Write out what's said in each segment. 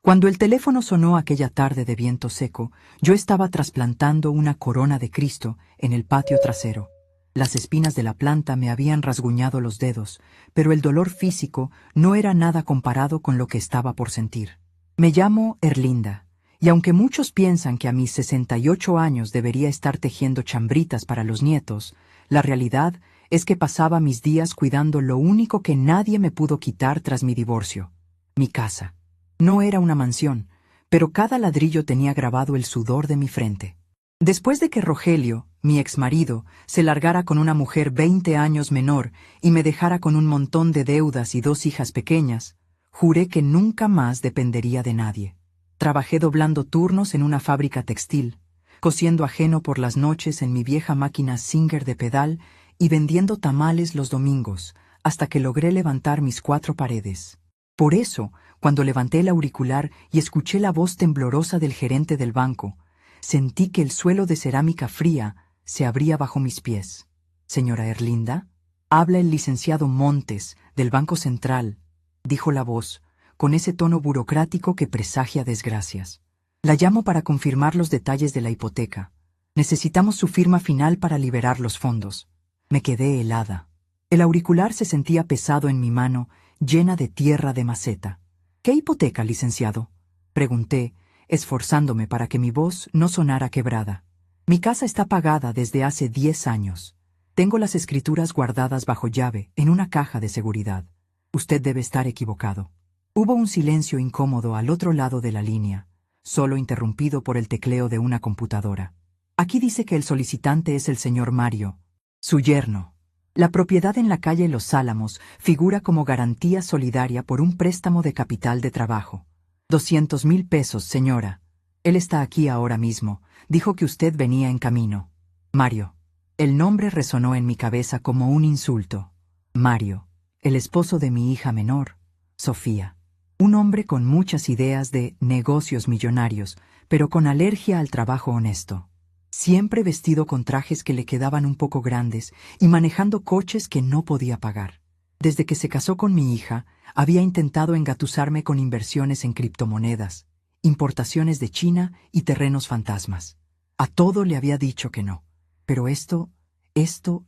Cuando el teléfono sonó aquella tarde de viento seco, yo estaba trasplantando una corona de Cristo en el patio trasero. Las espinas de la planta me habían rasguñado los dedos, pero el dolor físico no era nada comparado con lo que estaba por sentir. Me llamo Erlinda, y aunque muchos piensan que a mis 68 años debería estar tejiendo chambritas para los nietos, la realidad es que pasaba mis días cuidando lo único que nadie me pudo quitar tras mi divorcio: mi casa. No era una mansión, pero cada ladrillo tenía grabado el sudor de mi frente. Después de que Rogelio, mi exmarido, se largara con una mujer 20 años menor y me dejara con un montón de deudas y 2 hijas pequeñas, juré que nunca más dependería de nadie. Trabajé doblando turnos en una fábrica textil, cosiendo ajeno por las noches en mi vieja máquina Singer de pedal y vendiendo tamales los domingos, hasta que logré levantar mis 4 paredes. Por eso, cuando levanté el auricular y escuché la voz temblorosa del gerente del banco, sentí que el suelo de cerámica fría se abría bajo mis pies. «Señora Erlinda, habla el licenciado Montes, del Banco Central», dijo la voz, con ese tono burocrático que presagia desgracias. «La llamo para confirmar los detalles de la hipoteca. Necesitamos su firma final para liberar los fondos». Me quedé helada. El auricular se sentía pesado en mi mano, llena de tierra de maceta. «¿Qué hipoteca, licenciado?», pregunté, esforzándome para que mi voz no sonara quebrada. «Mi casa está pagada desde hace 10 años. Tengo las escrituras guardadas bajo llave en una caja de seguridad. Usted debe estar equivocado». Hubo un silencio incómodo al otro lado de la línea, solo interrumpido por el tecleo de una computadora. «Aquí dice que el solicitante es el señor Mario, su yerno. La propiedad en la calle Los Álamos figura como garantía solidaria por un préstamo de capital de trabajo. 200,000 pesos, señora. Él está aquí ahora mismo. Dijo que usted venía en camino». Mario. El nombre resonó en mi cabeza como un insulto. Mario, el esposo de mi hija menor, Sofía. Un hombre con muchas ideas de negocios millonarios, pero con alergia al trabajo honesto. Siempre vestido con trajes que le quedaban un poco grandes y manejando coches que no podía pagar. Desde que se casó con mi hija, había intentado engatusarme con inversiones en criptomonedas, importaciones de China y terrenos fantasmas. A todo le había dicho que no. Pero esto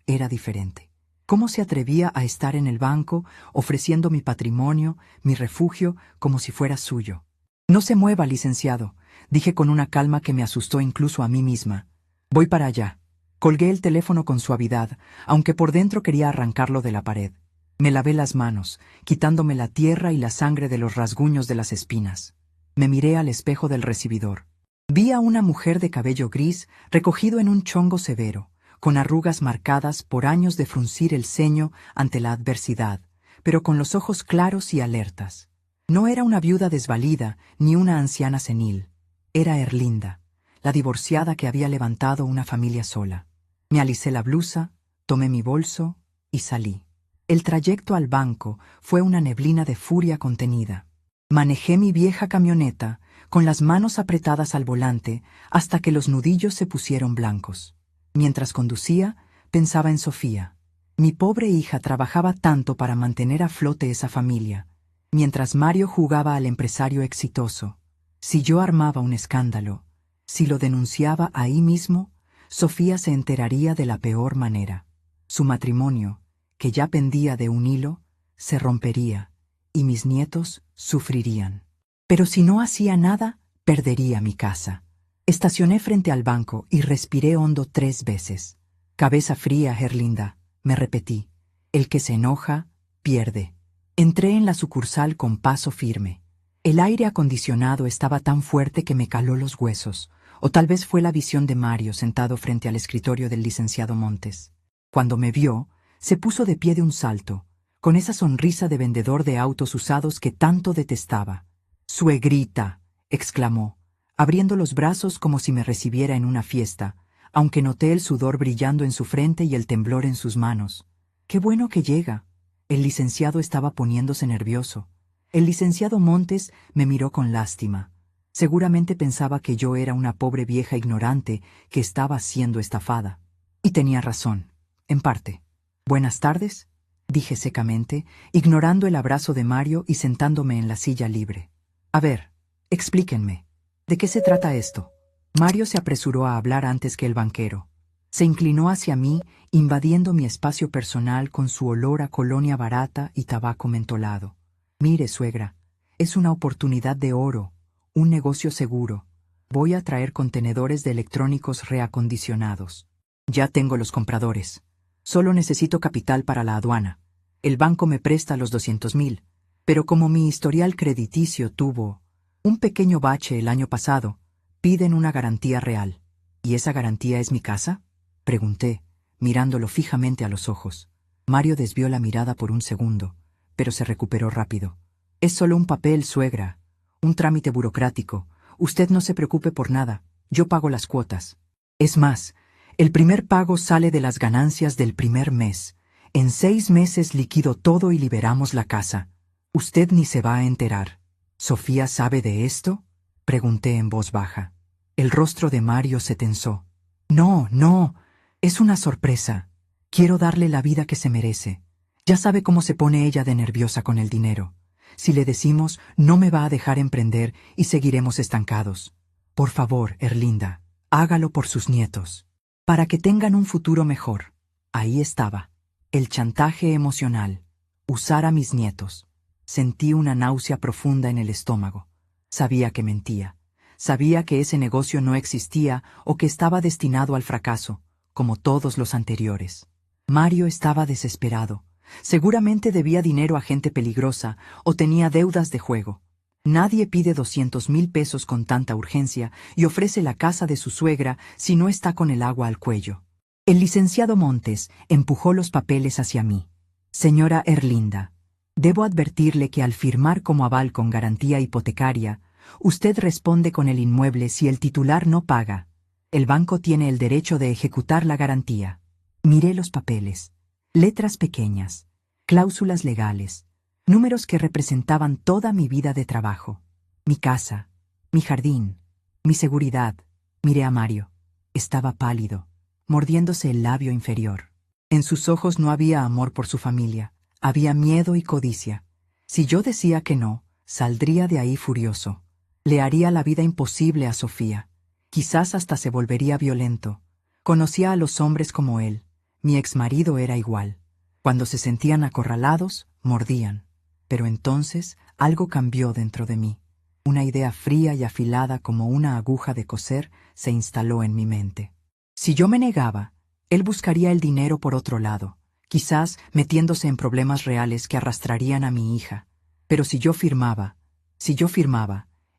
era diferente. ¿Cómo se atrevía a estar en el banco ofreciendo mi patrimonio, mi refugio, como si fuera suyo? «No se mueva, licenciado», dije con una calma que me asustó incluso a mí misma. «Voy para allá». Colgué el teléfono con suavidad, aunque por dentro quería arrancarlo de la pared. Me lavé las manos, quitándome la tierra y la sangre de los rasguños de las espinas. Me miré al espejo del recibidor. Vi a una mujer de cabello gris recogido en un chongo severo, con arrugas marcadas por años de fruncir el ceño ante la adversidad, pero con los ojos claros y alertas. No era una viuda desvalida ni una anciana senil. Era Erlinda, la divorciada que había levantado una familia sola. Me alisé la blusa, tomé mi bolso y salí. El trayecto al banco fue una neblina de furia contenida. Manejé mi vieja camioneta, con las manos apretadas al volante, hasta que los nudillos se pusieron blancos. Mientras conducía, pensaba en Sofía. Mi pobre hija trabajaba tanto para mantener a flote esa familia, mientras Mario jugaba al empresario exitoso. Si yo armaba un escándalo, si lo denunciaba ahí mismo, Sofía se enteraría de la peor manera. Su matrimonio, que ya pendía de un hilo, se rompería, y mis nietos sufrirían. Pero si no hacía nada, perdería mi casa. Estacioné frente al banco y respiré hondo 3 veces. «Cabeza fría, Erlinda», me repetí. «El que se enoja, pierde». Entré en la sucursal con paso firme. El aire acondicionado estaba tan fuerte que me caló los huesos, o tal vez fue la visión de Mario sentado frente al escritorio del licenciado Montes. Cuando me vio, se puso de pie de un salto, con esa sonrisa de vendedor de autos usados que tanto detestaba. «Suegrita», exclamó, abriendo los brazos como si me recibiera en una fiesta, aunque noté el sudor brillando en su frente y el temblor en sus manos. «Qué bueno que llega». El licenciado estaba poniéndose nervioso. El licenciado Montes me miró con lástima. Seguramente pensaba que yo era una pobre vieja ignorante que estaba siendo estafada. Y tenía razón, en parte. «Buenas tardes», dije secamente, ignorando el abrazo de Mario y sentándome en la silla libre. «A ver, Explíquenme. ¿De qué se trata esto? Mario se apresuró a hablar antes que el banquero. Se inclinó hacia mí, invadiendo mi espacio personal con su olor a colonia barata y tabaco mentolado. Mire, suegra, es una oportunidad de oro, un negocio seguro. Voy a traer contenedores de electrónicos reacondicionados. Ya tengo los compradores. Solo necesito capital para la aduana. El banco me presta los 200,000, pero como mi historial crediticio tuvo un pequeño bache el año pasado, piden una garantía real. ¿Y esa garantía es mi casa?, pregunté, mirándolo fijamente a los ojos. Mario desvió la mirada por un segundo, pero se recuperó rápido. Es solo un papel, suegra, un trámite burocrático. Usted no se preocupe por nada, yo pago las cuotas. Es más, el primer pago sale de las ganancias del primer mes. En 6 meses liquido todo y liberamos la casa. Usted ni se va a enterar. ¿Sofía sabe de esto?, pregunté en voz baja. El rostro de Mario se tensó. No, no, es una sorpresa. Quiero darle la vida que se merece. Ya sabe cómo se pone ella de nerviosa con el dinero. Si le decimos, no me va a dejar emprender y seguiremos estancados. Por favor, Erlinda, hágalo por sus nietos, para que tengan un futuro mejor. Ahí estaba, el chantaje emocional, usar a mis nietos. Sentí una náusea profunda en el estómago. Sabía que mentía. Sabía que ese negocio no existía o que estaba destinado al fracaso, como todos los anteriores. Mario estaba desesperado. Seguramente debía dinero a gente peligrosa o tenía deudas de juego. Nadie pide 200,000 pesos con tanta urgencia y ofrece la casa de su suegra si no está con el agua al cuello. El licenciado Montes empujó los papeles hacia mí. Señora Erlinda, debo advertirle que al firmar como aval con garantía hipotecaria, usted responde con el inmueble si el titular no paga. El banco tiene el derecho de ejecutar la garantía. Miré los papeles. Letras pequeñas, cláusulas legales, números que representaban toda mi vida de trabajo. Mi casa, mi jardín, mi seguridad. Miré a Mario. Estaba pálido, mordiéndose el labio inferior. En sus ojos no había amor por su familia, había miedo y codicia. Si yo decía que no, saldría de ahí furioso. Le haría la vida imposible a Sofía. Quizás hasta se volvería violento. Conocía a los hombres como él. Mi exmarido era igual. Cuando se sentían acorralados, mordían. Pero entonces algo cambió dentro de mí. Una idea fría y afilada como una aguja de coser se instaló en mi mente. Si yo me negaba, él buscaría el dinero por otro lado, quizás metiéndose en problemas reales que arrastrarían a mi hija. Pero si yo firmaba,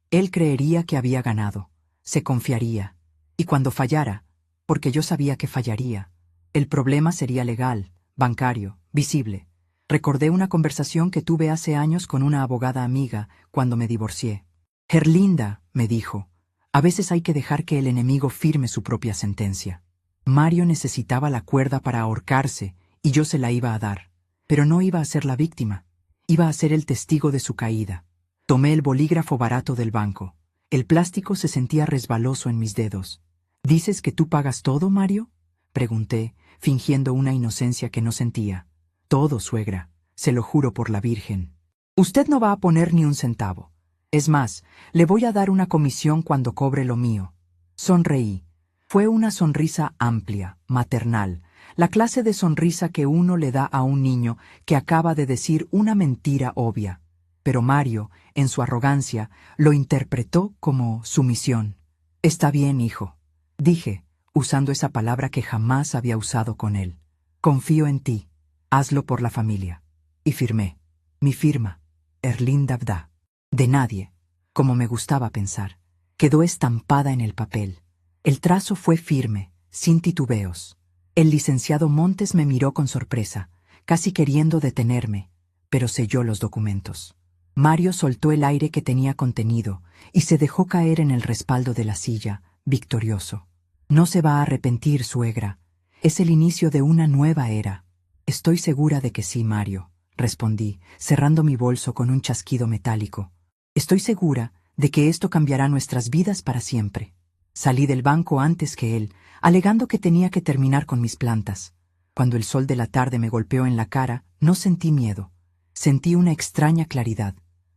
él creería que había ganado, se confiaría. Y cuando fallara, porque yo sabía que fallaría, el problema sería legal, bancario, visible. Recordé una conversación que tuve hace años con una abogada amiga cuando me divorcié. Erlinda, me dijo, a veces hay que dejar que el enemigo firme su propia sentencia. Mario necesitaba la cuerda para ahorcarse y yo se la iba a dar. Pero no iba a ser la víctima, iba a ser el testigo de su caída. Tomé el bolígrafo barato del banco. El plástico se sentía resbaloso en mis dedos. ¿Dices que tú pagas todo, Mario?, pregunté, fingiendo una inocencia que no sentía. Todo, suegra, se lo juro por la Virgen. Usted no va a poner ni un centavo. Es más, le voy a dar una comisión cuando cobre lo mío. Sonreí. Fue una sonrisa amplia, maternal, la clase de sonrisa que uno le da a un niño que acaba de decir una mentira obvia. Pero Mario, en su arrogancia, lo interpretó como sumisión. Está bien, hijo, dije, usando esa palabra que jamás había usado con él. Confío en ti. Hazlo por la familia. Y firmé. Mi firma, Erlinda Vda. De nadie, como me gustaba pensar, quedó estampada en el papel. El trazo fue firme, sin titubeos. El licenciado Montes me miró con sorpresa, casi queriendo detenerme, pero selló los documentos. Mario soltó el aire que tenía contenido y se dejó caer en el respaldo de la silla, victorioso. No se va a arrepentir, suegra. Es el inicio de una nueva era. Estoy segura de que sí, Mario, respondí, cerrando mi bolso con un chasquido metálico. Estoy segura de que esto cambiará nuestras vidas para siempre. Salí del banco antes que él, alegando que tenía que terminar con mis plantas. Cuando el sol de la tarde me golpeó en la cara, no sentí miedo. Sentí una extraña claridad.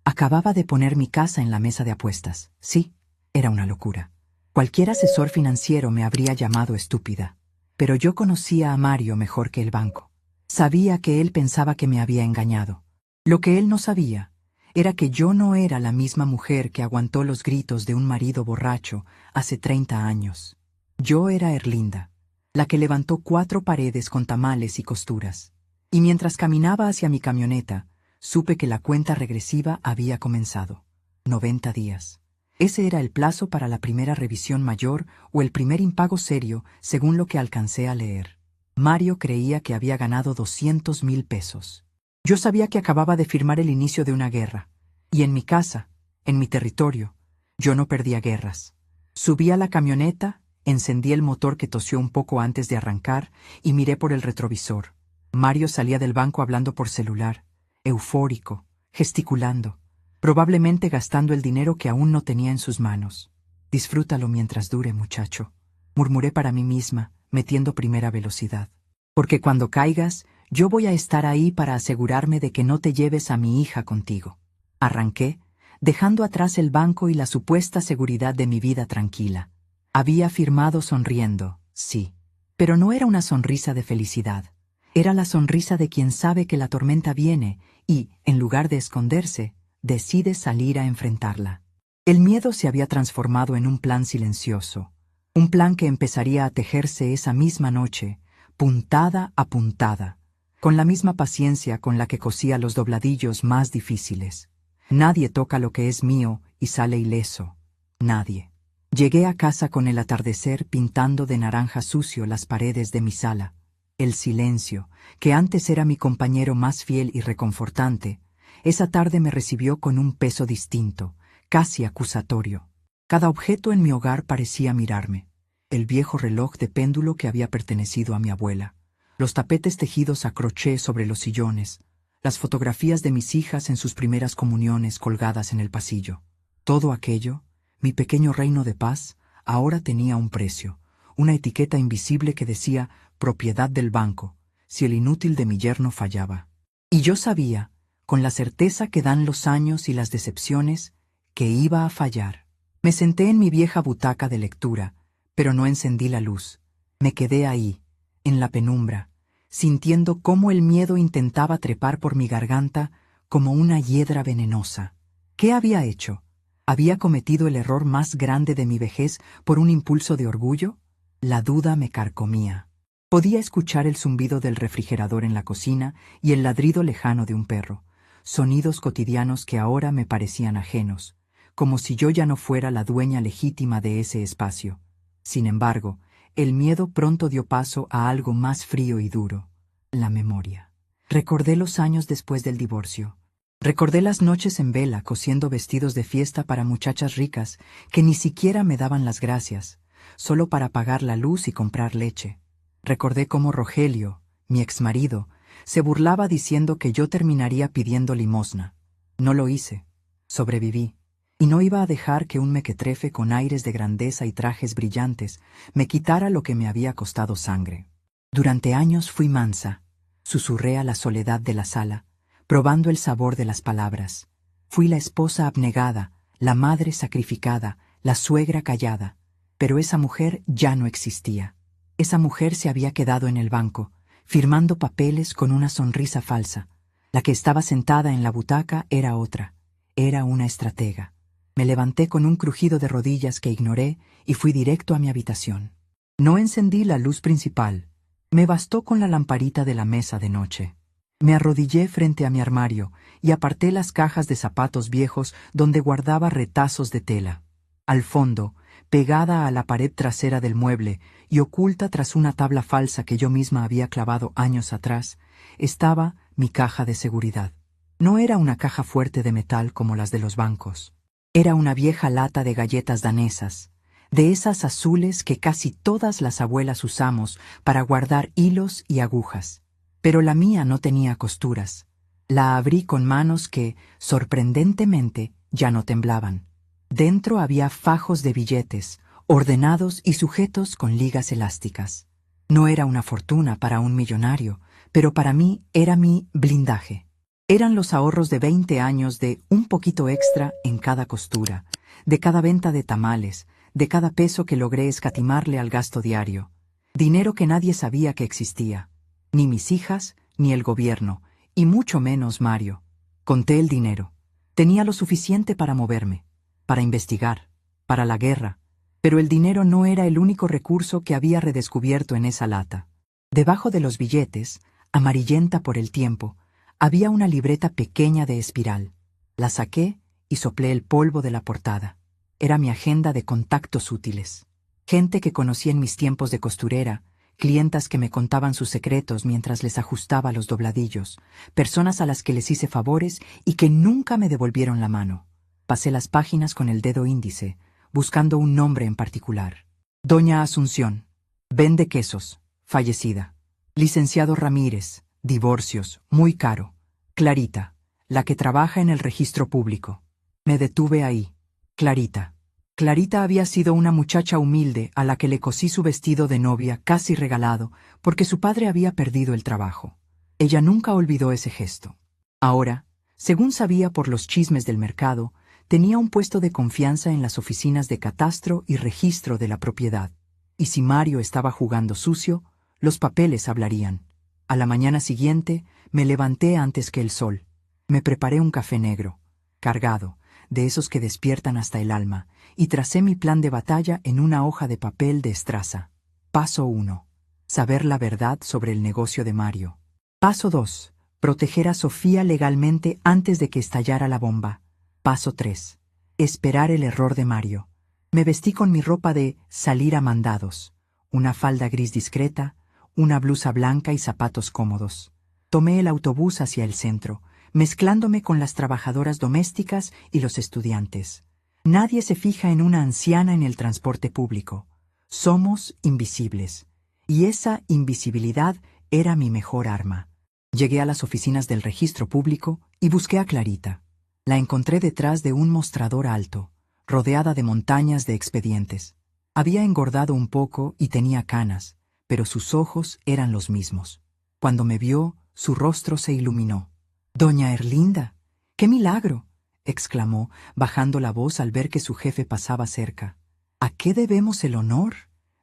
Acababa de poner mi casa en la mesa de apuestas. Sí, era una locura. Cualquier asesor financiero me habría llamado estúpida. Pero yo conocía a Mario mejor que el banco. Sabía que él pensaba que me había engañado. Lo que él no sabía era que yo no era la misma mujer que aguantó los gritos de un marido borracho hace 30 años. Yo era Erlinda, la que levantó 4 paredes con tamales y costuras. Y mientras caminaba hacia mi camioneta, supe que la cuenta regresiva había comenzado. 90 días. Ese era el plazo para la primera revisión mayor o el primer impago serio, según lo que alcancé a leer. Mario creía que había ganado 200,000 pesos. Yo sabía que acababa de firmar el inicio de una guerra. Y en mi casa, en mi territorio, yo no perdía guerras. Subí a la camioneta, encendí el motor que tosió un poco antes de arrancar y miré por el retrovisor. Mario salía del banco hablando por celular, eufórico, gesticulando, probablemente gastando el dinero que aún no tenía en sus manos. «Disfrútalo mientras dure, muchacho», murmuré para mí misma, metiendo primera velocidad. «Porque cuando caigas, yo voy a estar ahí para asegurarme de que no te lleves a mi hija contigo». Arranqué, dejando atrás el banco y la supuesta seguridad de mi vida tranquila. Había firmado sonriendo, sí, pero no era una sonrisa de felicidad. Era la sonrisa de quien sabe que la tormenta viene y, en lugar de esconderse, decide salir a enfrentarla. El miedo se había transformado en un plan silencioso, un plan que empezaría a tejerse esa misma noche, puntada a puntada, con la misma paciencia con la que cosía los dobladillos más difíciles. Nadie toca lo que es mío y sale ileso. Nadie. Llegué a casa con el atardecer pintando de naranja sucio las paredes de mi sala. El silencio, que antes era mi compañero más fiel y reconfortante, esa tarde me recibió con un peso distinto, casi acusatorio. Cada objeto en mi hogar parecía mirarme. El viejo reloj de péndulo que había pertenecido a mi abuela, los tapetes tejidos a crochet sobre los sillones, las fotografías de mis hijas en sus primeras comuniones colgadas en el pasillo. Todo aquello, mi pequeño reino de paz, ahora tenía un precio, una etiqueta invisible que decía «propiedad del banco», si el inútil de mi yerno fallaba. Y yo sabía, con la certeza que dan los años y las decepciones, que iba a fallar. Me senté en mi vieja butaca de lectura, pero no encendí la luz. Me quedé ahí, en la penumbra, sintiendo cómo el miedo intentaba trepar por mi garganta como una hiedra venenosa. ¿Qué había hecho? ¿Había cometido el error más grande de mi vejez por un impulso de orgullo? La duda me carcomía. Podía escuchar el zumbido del refrigerador en la cocina y el ladrido lejano de un perro, sonidos cotidianos que ahora me parecían ajenos, como si yo ya no fuera la dueña legítima de ese espacio. Sin embargo, el miedo pronto dio paso a algo más frío y duro: la memoria. Recordé los años después del divorcio. Recordé las noches en vela cosiendo vestidos de fiesta para muchachas ricas que ni siquiera me daban las gracias, solo para pagar la luz y comprar leche. Recordé cómo Rogelio, mi exmarido, se burlaba diciendo que yo terminaría pidiendo limosna. No lo hice. Sobreviví. Y no iba a dejar que un mequetrefe con aires de grandeza y trajes brillantes me quitara lo que me había costado sangre. Durante años fui mansa. Susurré a la soledad de la sala, probando el sabor de las palabras. Fui la esposa abnegada, la madre sacrificada, la suegra callada. Pero esa mujer ya no existía. Esa mujer se había quedado en el banco, firmando papeles con una sonrisa falsa. La que estaba sentada en la butaca era otra. Era una estratega. Me levanté con un crujido de rodillas que ignoré y fui directo a mi habitación. No encendí la luz principal. Me bastó con la lamparita de la mesa de noche. Me arrodillé frente a mi armario y aparté las cajas de zapatos viejos donde guardaba retazos de tela. Al fondo, pegada a la pared trasera del mueble y oculta tras una tabla falsa que yo misma había clavado años atrás, estaba mi caja de seguridad. No era una caja fuerte de metal como las de los bancos. Era una vieja lata de galletas danesas, de esas azules que casi todas las abuelas usamos para guardar hilos y agujas. Pero la mía no tenía costuras. La abrí con manos que, sorprendentemente, ya no temblaban. Dentro había fajos de billetes, ordenados y sujetos con ligas elásticas. No era una fortuna para un millonario, pero para mí era mi blindaje. Eran los ahorros de 20 años de un poquito extra en cada costura, de cada venta de tamales, de cada peso que logré escatimarle al gasto diario. Dinero que nadie sabía que existía. Ni mis hijas, ni el gobierno, y mucho menos Mario. Conté el dinero. Tenía lo suficiente para moverme, para investigar, para la guerra, pero el dinero no era el único recurso que había redescubierto en esa lata. Debajo de los billetes, amarillenta por el tiempo, había una libreta pequeña de espiral. La saqué y soplé el polvo de la portada. Era mi agenda de contactos útiles. Gente que conocí en mis tiempos de costurera, clientas que me contaban sus secretos mientras les ajustaba los dobladillos, personas a las que les hice favores y que nunca me devolvieron la mano. Pasé las páginas con el dedo índice, buscando un nombre en particular. Doña Asunción, vende quesos, fallecida. Licenciado Ramírez, divorcios, muy caro. Clarita, la que trabaja en el registro público. Me detuve ahí. Clarita. Clarita había sido una muchacha humilde a la que le cosí su vestido de novia casi regalado porque su padre había perdido el trabajo. Ella nunca olvidó ese gesto. Ahora, según sabía por los chismes del mercado, tenía un puesto de confianza en las oficinas de catastro y registro de la propiedad. Y si Mario estaba jugando sucio, los papeles hablarían. A la mañana siguiente, me levanté antes que el sol. Me preparé un café negro, cargado, de esos que despiertan hasta el alma, y tracé mi plan de batalla en una hoja de papel de estraza. Paso 1. Saber la verdad sobre el negocio de Mario. Paso 2. Proteger a Sofía legalmente antes de que estallara la bomba. Paso 3. Esperar el error de Mario. Me vestí con mi ropa de salir a mandados, una falda gris discreta, una blusa blanca y zapatos cómodos. Tomé el autobús hacia el centro, mezclándome con las trabajadoras domésticas y los estudiantes. Nadie se fija en una anciana en el transporte público. Somos invisibles. Y esa invisibilidad era mi mejor arma. Llegué a las oficinas del registro público y busqué a Clarita. La encontré detrás de un mostrador alto, rodeada de montañas de expedientes. Había engordado un poco y tenía canas, pero sus ojos eran los mismos. Cuando me vio, su rostro se iluminó. «Doña Erlinda, ¡qué milagro!», exclamó, bajando la voz al ver que su jefe pasaba cerca. «¿A qué debemos el honor?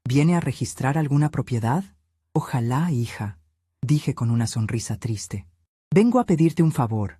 ¿Viene a registrar alguna propiedad?». «Ojalá, hija», dije con una sonrisa triste. «Vengo a pedirte un favor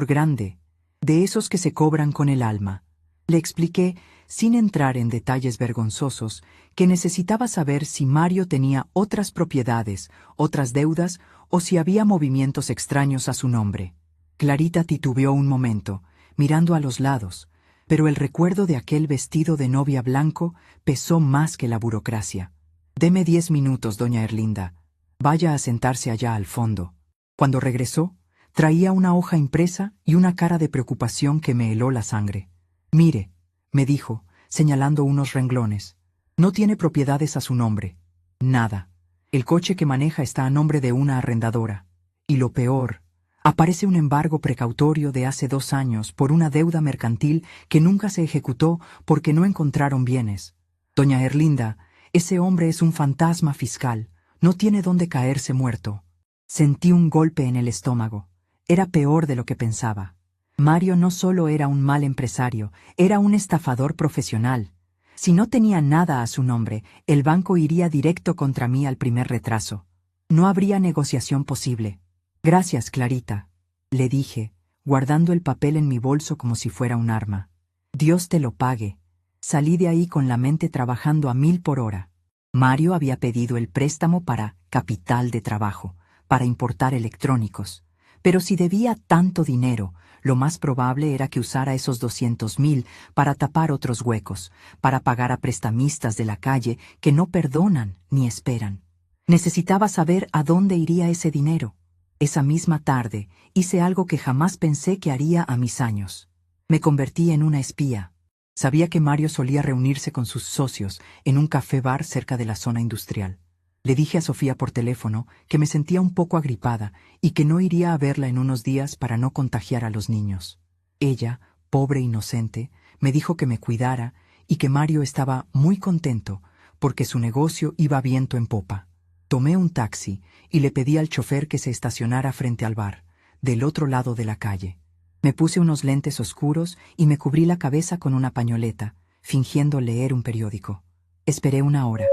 grande, de esos que se cobran con el alma». Le expliqué, sin entrar en detalles vergonzosos, que necesitaba saber si Mario tenía otras propiedades, otras deudas, o si había movimientos extraños a su nombre. Clarita titubeó un momento, mirando a los lados, pero el recuerdo de aquel vestido de novia blanco pesó más que la burocracia. «Deme 10 minutos, doña Erlinda. Vaya a sentarse allá al fondo». Cuando regresó, traía una hoja impresa y una cara de preocupación que me heló la sangre. «Mire», me dijo, señalando unos renglones, «no tiene propiedades a su nombre. Nada. El coche que maneja está a nombre de una arrendadora. Y lo peor, aparece un embargo precautorio de hace 2 años por una deuda mercantil que nunca se ejecutó porque no encontraron bienes. Doña Erlinda, ese hombre es un fantasma fiscal. No tiene dónde caerse muerto». Sentí un golpe en el estómago. Era peor de lo que pensaba. Mario no solo era un mal empresario, era un estafador profesional. Si no tenía nada a su nombre, el banco iría directo contra mí al primer retraso. No habría negociación posible. «Gracias, Clarita», le dije, guardando el papel en mi bolso como si fuera un arma. «Dios te lo pague». Salí de ahí con la mente trabajando a 1000 por hora. Mario había pedido el préstamo para capital de trabajo, para importar electrónicos. Pero si debía tanto dinero, lo más probable era que usara esos 200,000 para tapar otros huecos, para pagar a prestamistas de la calle que no perdonan ni esperan. Necesitaba saber a dónde iría ese dinero. Esa misma tarde hice algo que jamás pensé que haría a mis años. Me convertí en una espía. Sabía que Mario solía reunirse con sus socios en un café-bar cerca de la zona industrial. Le dije a Sofía por teléfono que me sentía un poco agripada y que no iría a verla en unos días para no contagiar a los niños. Ella, pobre inocente, me dijo que me cuidara y que Mario estaba muy contento porque su negocio iba viento en popa. Tomé un taxi y le pedí al chofer que se estacionara frente al bar, del otro lado de la calle. Me puse unos lentes oscuros y me cubrí la cabeza con una pañoleta, fingiendo leer un periódico. Esperé 1 hora.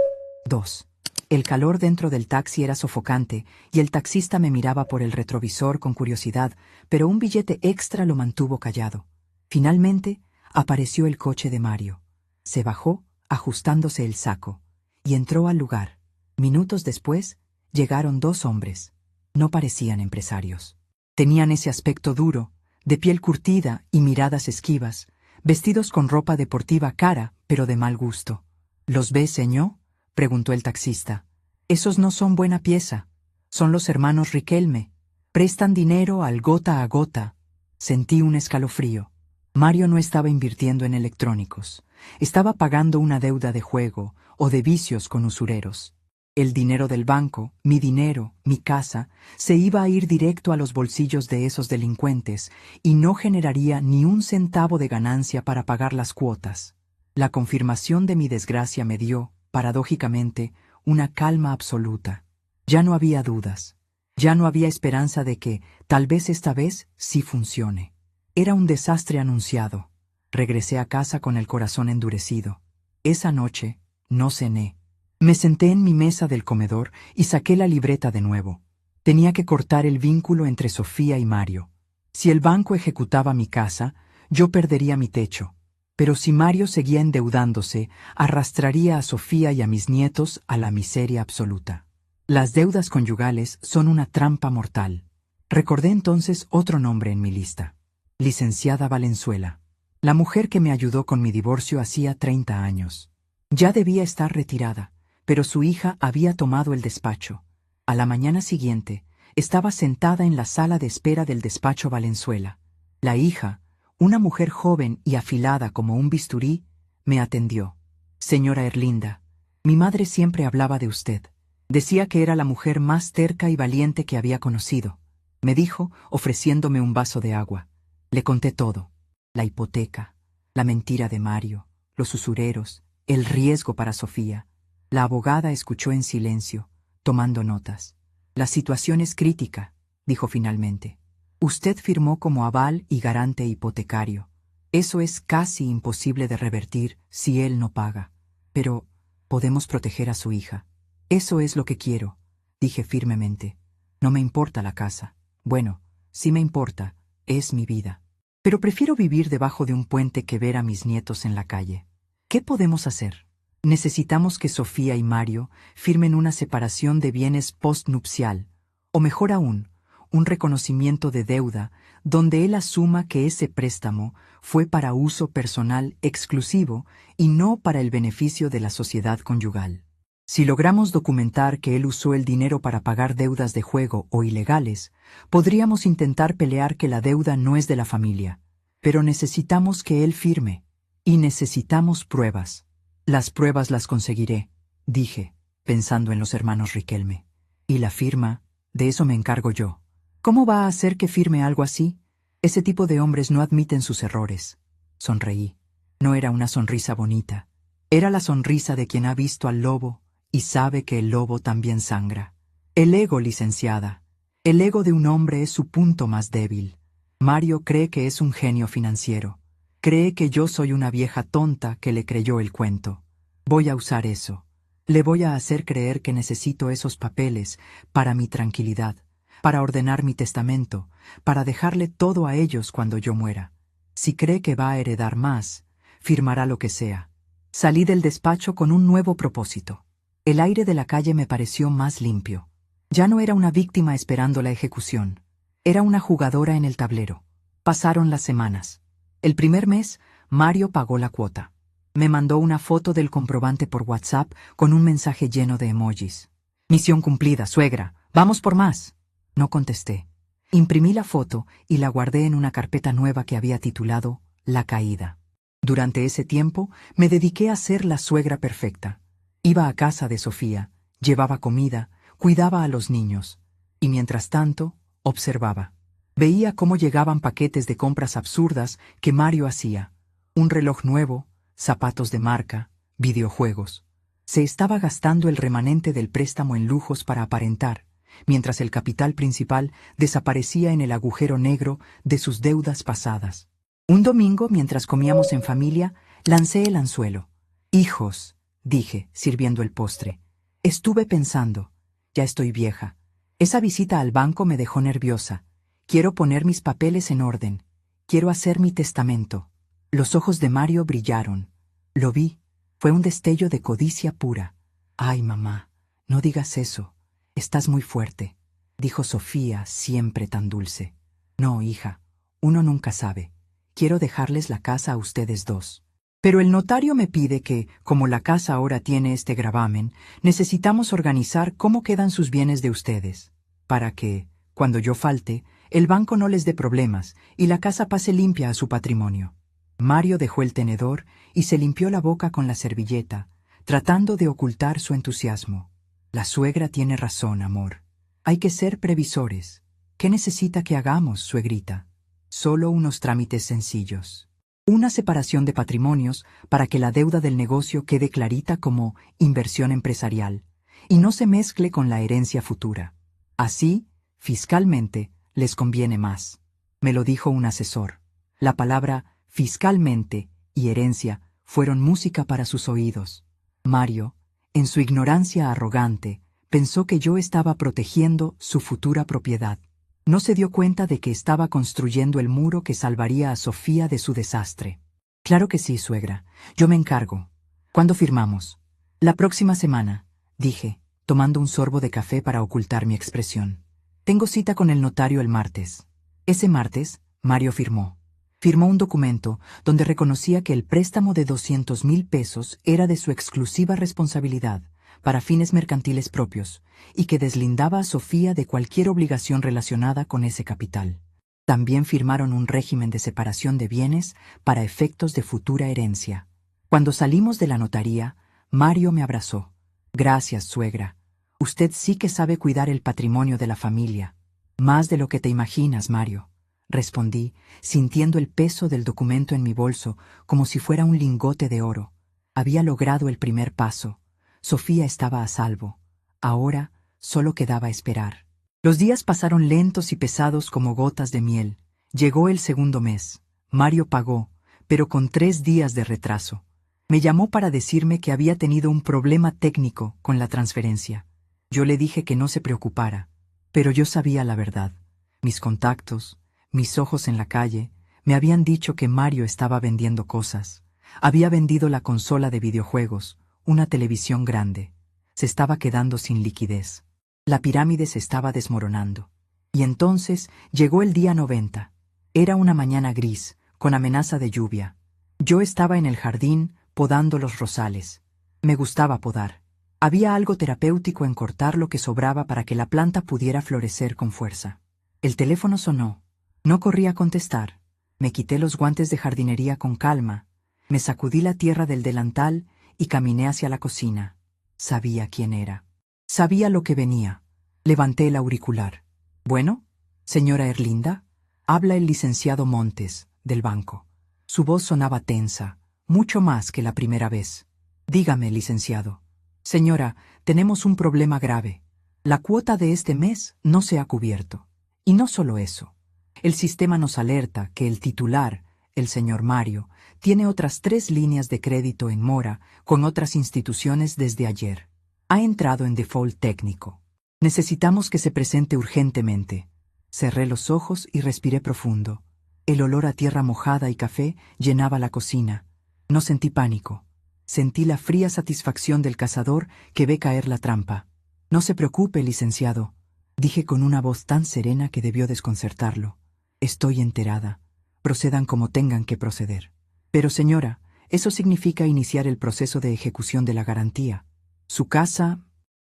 2. El calor dentro del taxi era sofocante y el taxista me miraba por el retrovisor con curiosidad, pero un billete extra lo mantuvo callado. Finalmente, apareció el coche de Mario. Se bajó, ajustándose el saco, y entró al lugar. Minutos después, llegaron 2 hombres. No parecían empresarios. Tenían ese aspecto duro, de piel curtida y miradas esquivas, vestidos con ropa deportiva cara, pero de mal gusto. ¿Los ve, señor?, preguntó el taxista. Esos no son buena pieza. Son los hermanos Riquelme. Prestan dinero al gota a gota. Sentí un escalofrío. Mario no estaba invirtiendo en electrónicos. Estaba pagando una deuda de juego o de vicios con usureros. El dinero del banco, mi dinero, mi casa, se iba a ir directo a los bolsillos de esos delincuentes y no generaría ni un centavo de ganancia para pagar las cuotas. La confirmación de mi desgracia me dio, paradójicamente, una calma absoluta. Ya no había dudas. Ya no había esperanza de que, tal vez esta vez, sí funcione. Era un desastre anunciado. Regresé a casa con el corazón endurecido. Esa noche, no cené. Me senté en mi mesa del comedor y saqué la libreta de nuevo. Tenía que cortar el vínculo entre Sofía y Mario. Si el banco ejecutaba mi casa, yo perdería mi techo. Pero si Mario seguía endeudándose, arrastraría a Sofía y a mis nietos a la miseria absoluta. Las deudas conyugales son una trampa mortal. Recordé entonces otro nombre en mi lista. Licenciada Valenzuela. La mujer que me ayudó con mi divorcio hacía 30 años. Ya debía estar retirada, pero su hija había tomado el despacho. A la mañana siguiente, estaba sentada en la sala de espera del despacho Valenzuela. La hija, una mujer joven y afilada como un bisturí, me atendió. Señora Erlinda, mi madre siempre hablaba de usted. Decía que era la mujer más terca y valiente que había conocido. Me dijo, ofreciéndome un vaso de agua. Le conté todo. La hipoteca, la mentira de Mario, los usureros, el riesgo para Sofía. La abogada escuchó en silencio, tomando notas. La situación es crítica, dijo finalmente. Usted firmó como aval y garante hipotecario. Eso es casi imposible de revertir si él no paga. Pero podemos proteger a su hija. Eso es lo que quiero, dije firmemente. No me importa la casa. Bueno, sí me importa, es mi vida. Pero prefiero vivir debajo de un puente que ver a mis nietos en la calle. ¿Qué podemos hacer? Necesitamos que Sofía y Mario firmen una separación de bienes postnupcial, o mejor aún, un reconocimiento de deuda donde él asuma que ese préstamo fue para uso personal exclusivo y no para el beneficio de la sociedad conyugal. Si logramos documentar que él usó el dinero para pagar deudas de juego o ilegales, podríamos intentar pelear que la deuda no es de la familia, pero necesitamos que él firme, y necesitamos pruebas. Las pruebas las conseguiré, dije, pensando en los hermanos Riquelme. Y la firma, de eso me encargo yo. ¿Cómo va a hacer que firme algo así? Ese tipo de hombres no admiten sus errores. Sonreí. No era una sonrisa bonita. Era la sonrisa de quien ha visto al lobo y sabe que el lobo también sangra. El ego, licenciada. El ego de un hombre es su punto más débil. Mario cree que es un genio financiero. Cree que yo soy una vieja tonta que le creyó el cuento. Voy a usar eso. Le voy a hacer creer que necesito esos papeles para mi tranquilidad, para ordenar mi testamento, para dejarle todo a ellos cuando yo muera. Si cree que va a heredar más, firmará lo que sea. Salí del despacho con un nuevo propósito. El aire de la calle me pareció más limpio. Ya no era una víctima esperando la ejecución. Era una jugadora en el tablero. Pasaron las semanas. El primer mes, Mario pagó la cuota. Me mandó una foto del comprobante por WhatsApp con un mensaje lleno de emojis. Misión cumplida, suegra. Vamos por más. No contesté. Imprimí la foto y la guardé en una carpeta nueva que había titulado La Caída. Durante ese tiempo me dediqué a ser la suegra perfecta. Iba a casa de Sofía, llevaba comida, cuidaba a los niños, y mientras tanto, observaba. Veía cómo llegaban paquetes de compras absurdas que Mario hacía. Un reloj nuevo, zapatos de marca, videojuegos. Se estaba gastando el remanente del préstamo en lujos para aparentar, mientras el capital principal desaparecía en el agujero negro de sus deudas pasadas. Un domingo, mientras comíamos en familia, lancé el anzuelo. «Hijos», dije, sirviendo el postre. «Estuve pensando. Ya estoy vieja. Esa visita al banco me dejó nerviosa. Quiero poner mis papeles en orden. Quiero hacer mi testamento». Los ojos de Mario brillaron. Lo vi. Fue un destello de codicia pura. «Ay, mamá, no digas eso. Estás muy fuerte», dijo Sofía, siempre tan dulce. «No, hija, uno nunca sabe. Quiero dejarles la casa a ustedes dos. Pero el notario me pide que, como la casa ahora tiene este gravamen, necesitamos organizar cómo quedan sus bienes de ustedes, para que, cuando yo falte, el banco no les dé problemas y la casa pase limpia a su patrimonio». Mario dejó el tenedor y se limpió la boca con la servilleta, tratando de ocultar su entusiasmo. «La suegra tiene razón, amor. Hay que ser previsores. ¿Qué necesita que hagamos, suegrita?» «Solo unos trámites sencillos. Una separación de patrimonios para que la deuda del negocio quede clarita como inversión empresarial y no se mezcle con la herencia futura. Así, fiscalmente, les conviene más», me lo dijo un asesor. La palabra fiscalmente y herencia fueron música para sus oídos. Mario, en su ignorancia arrogante, pensó que yo estaba protegiendo su futura propiedad. No se dio cuenta de que estaba construyendo el muro que salvaría a Sofía de su desastre. «Claro que sí, suegra. Yo me encargo. ¿Cuándo firmamos?» «La próxima semana», dije, tomando un sorbo de café para ocultar mi expresión. «Tengo cita con el notario el martes». Ese martes, Mario firmó. Firmó un documento donde reconocía que el préstamo de 200,000 pesos era de su exclusiva responsabilidad, para fines mercantiles propios, y que deslindaba a Sofía de cualquier obligación relacionada con ese capital. También firmaron un régimen de separación de bienes para efectos de futura herencia. Cuando salimos de la notaría, Mario me abrazó. «Gracias, suegra. Usted sí que sabe cuidar el patrimonio de la familia». «Más de lo que te imaginas, Mario», respondí, sintiendo el peso del documento en mi bolso como si fuera un lingote de oro. Había logrado el primer paso. Sofía estaba a salvo. Ahora solo quedaba esperar. Los días pasaron lentos y pesados como gotas de miel. Llegó el segundo mes. Mario pagó, pero con 3 días de retraso. Me llamó para decirme que había tenido un problema técnico con la transferencia. Yo le dije que no se preocupara, pero yo sabía la verdad. Mis contactos, mis ojos en la calle, me habían dicho que Mario estaba vendiendo cosas. Había vendido la consola de videojuegos, una televisión grande. Se estaba quedando sin liquidez. La pirámide se estaba desmoronando. Y entonces llegó el día 90. Era una mañana gris, con amenaza de lluvia. Yo estaba en el jardín, podando los rosales. Me gustaba podar. Había algo terapéutico en cortar lo que sobraba para que la planta pudiera florecer con fuerza. El teléfono sonó. No corrí a contestar. Me quité los guantes de jardinería con calma. Me sacudí la tierra del delantal y caminé hacia la cocina. Sabía quién era. Sabía lo que venía. Levanté el auricular. «Bueno, señora Erlinda», habla el licenciado Montes, del banco. Su voz sonaba tensa, mucho más que la primera vez. «Dígame, licenciado». «Señora, tenemos un problema grave. La cuota de este mes no se ha cubierto. Y no solo eso. El sistema nos alerta que el titular, el señor Mario, tiene otras 3 líneas de crédito en mora con otras instituciones desde ayer. Ha entrado en default técnico. Necesitamos que se presente urgentemente». Cerré los ojos y respiré profundo. El olor a tierra mojada y café llenaba la cocina. No sentí pánico. Sentí la fría satisfacción del cazador que ve caer la trampa. «No se preocupe, licenciado», dije con una voz tan serena que debió desconcertarlo. «Estoy enterada. Procedan como tengan que proceder». «Pero señora, eso significa iniciar el proceso de ejecución de la garantía. Su casa...»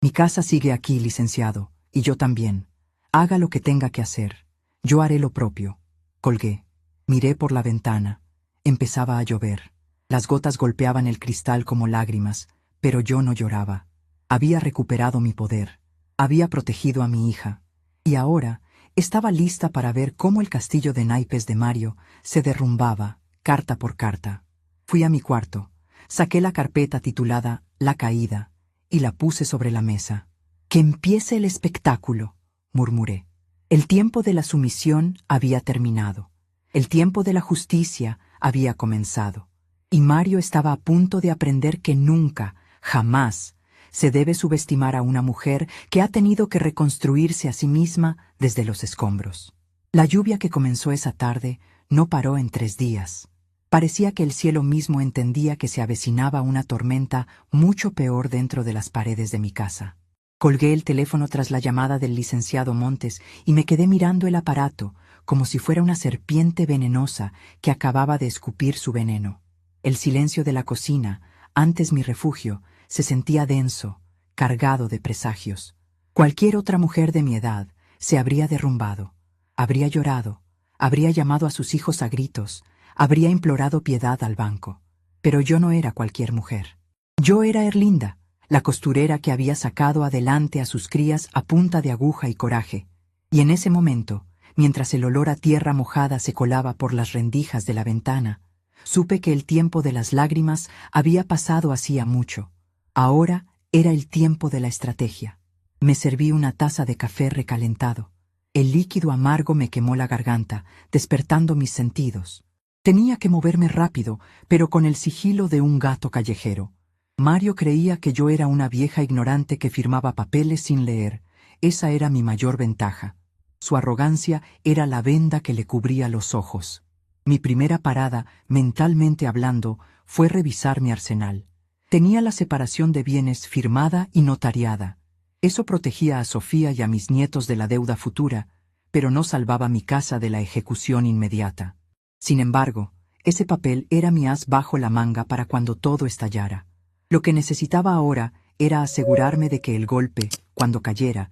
«Mi casa sigue aquí, licenciado, y yo también. Haga lo que tenga que hacer. Yo haré lo propio». Colgué. Miré por la ventana. Empezaba a llover. Las gotas golpeaban el cristal como lágrimas, pero yo no lloraba. Había recuperado mi poder. Había protegido a mi hija. Y ahora estaba lista para ver cómo el castillo de naipes de Mario se derrumbaba, carta por carta. Fui a mi cuarto. Saqué la carpeta titulada La Caída y la puse sobre la mesa. Que empiece el espectáculo, murmuré. El tiempo de la sumisión había terminado. El tiempo de la justicia había comenzado. Y Mario estaba a punto de aprender que nunca, jamás, se debe subestimar a una mujer que ha tenido que reconstruirse a sí misma desde los escombros. La lluvia que comenzó esa tarde no paró en 3 días. Parecía que el cielo mismo entendía que se avecinaba una tormenta mucho peor dentro de las paredes de mi casa. Colgué el teléfono tras la llamada del licenciado Montes y me quedé mirando el aparato como si fuera una serpiente venenosa que acababa de escupir su veneno. El silencio de la cocina, antes mi refugio, se sentía denso, cargado de presagios. Cualquier otra mujer de mi edad se habría derrumbado, habría llorado, habría llamado a sus hijos a gritos, habría implorado piedad al banco. Pero yo no era cualquier mujer. Yo era Erlinda, la costurera que había sacado adelante a sus crías a punta de aguja y coraje. Y en ese momento, mientras el olor a tierra mojada se colaba por las rendijas de la ventana, supe que el tiempo de las lágrimas había pasado hacía mucho. Ahora era el tiempo de la estrategia. Me serví una taza de café recalentado. El líquido amargo me quemó la garganta, despertando mis sentidos. Tenía que moverme rápido, pero con el sigilo de un gato callejero. Mario creía que yo era una vieja ignorante que firmaba papeles sin leer. Esa era mi mayor ventaja. Su arrogancia era la venda que le cubría los ojos. Mi primera parada, mentalmente hablando, fue revisar mi arsenal. Tenía la separación de bienes firmada y notariada. Eso protegía a Sofía y a mis nietos de la deuda futura, pero no salvaba mi casa de la ejecución inmediata. Sin embargo, ese papel era mi as bajo la manga para cuando todo estallara. Lo que necesitaba ahora era asegurarme de que el golpe, cuando cayera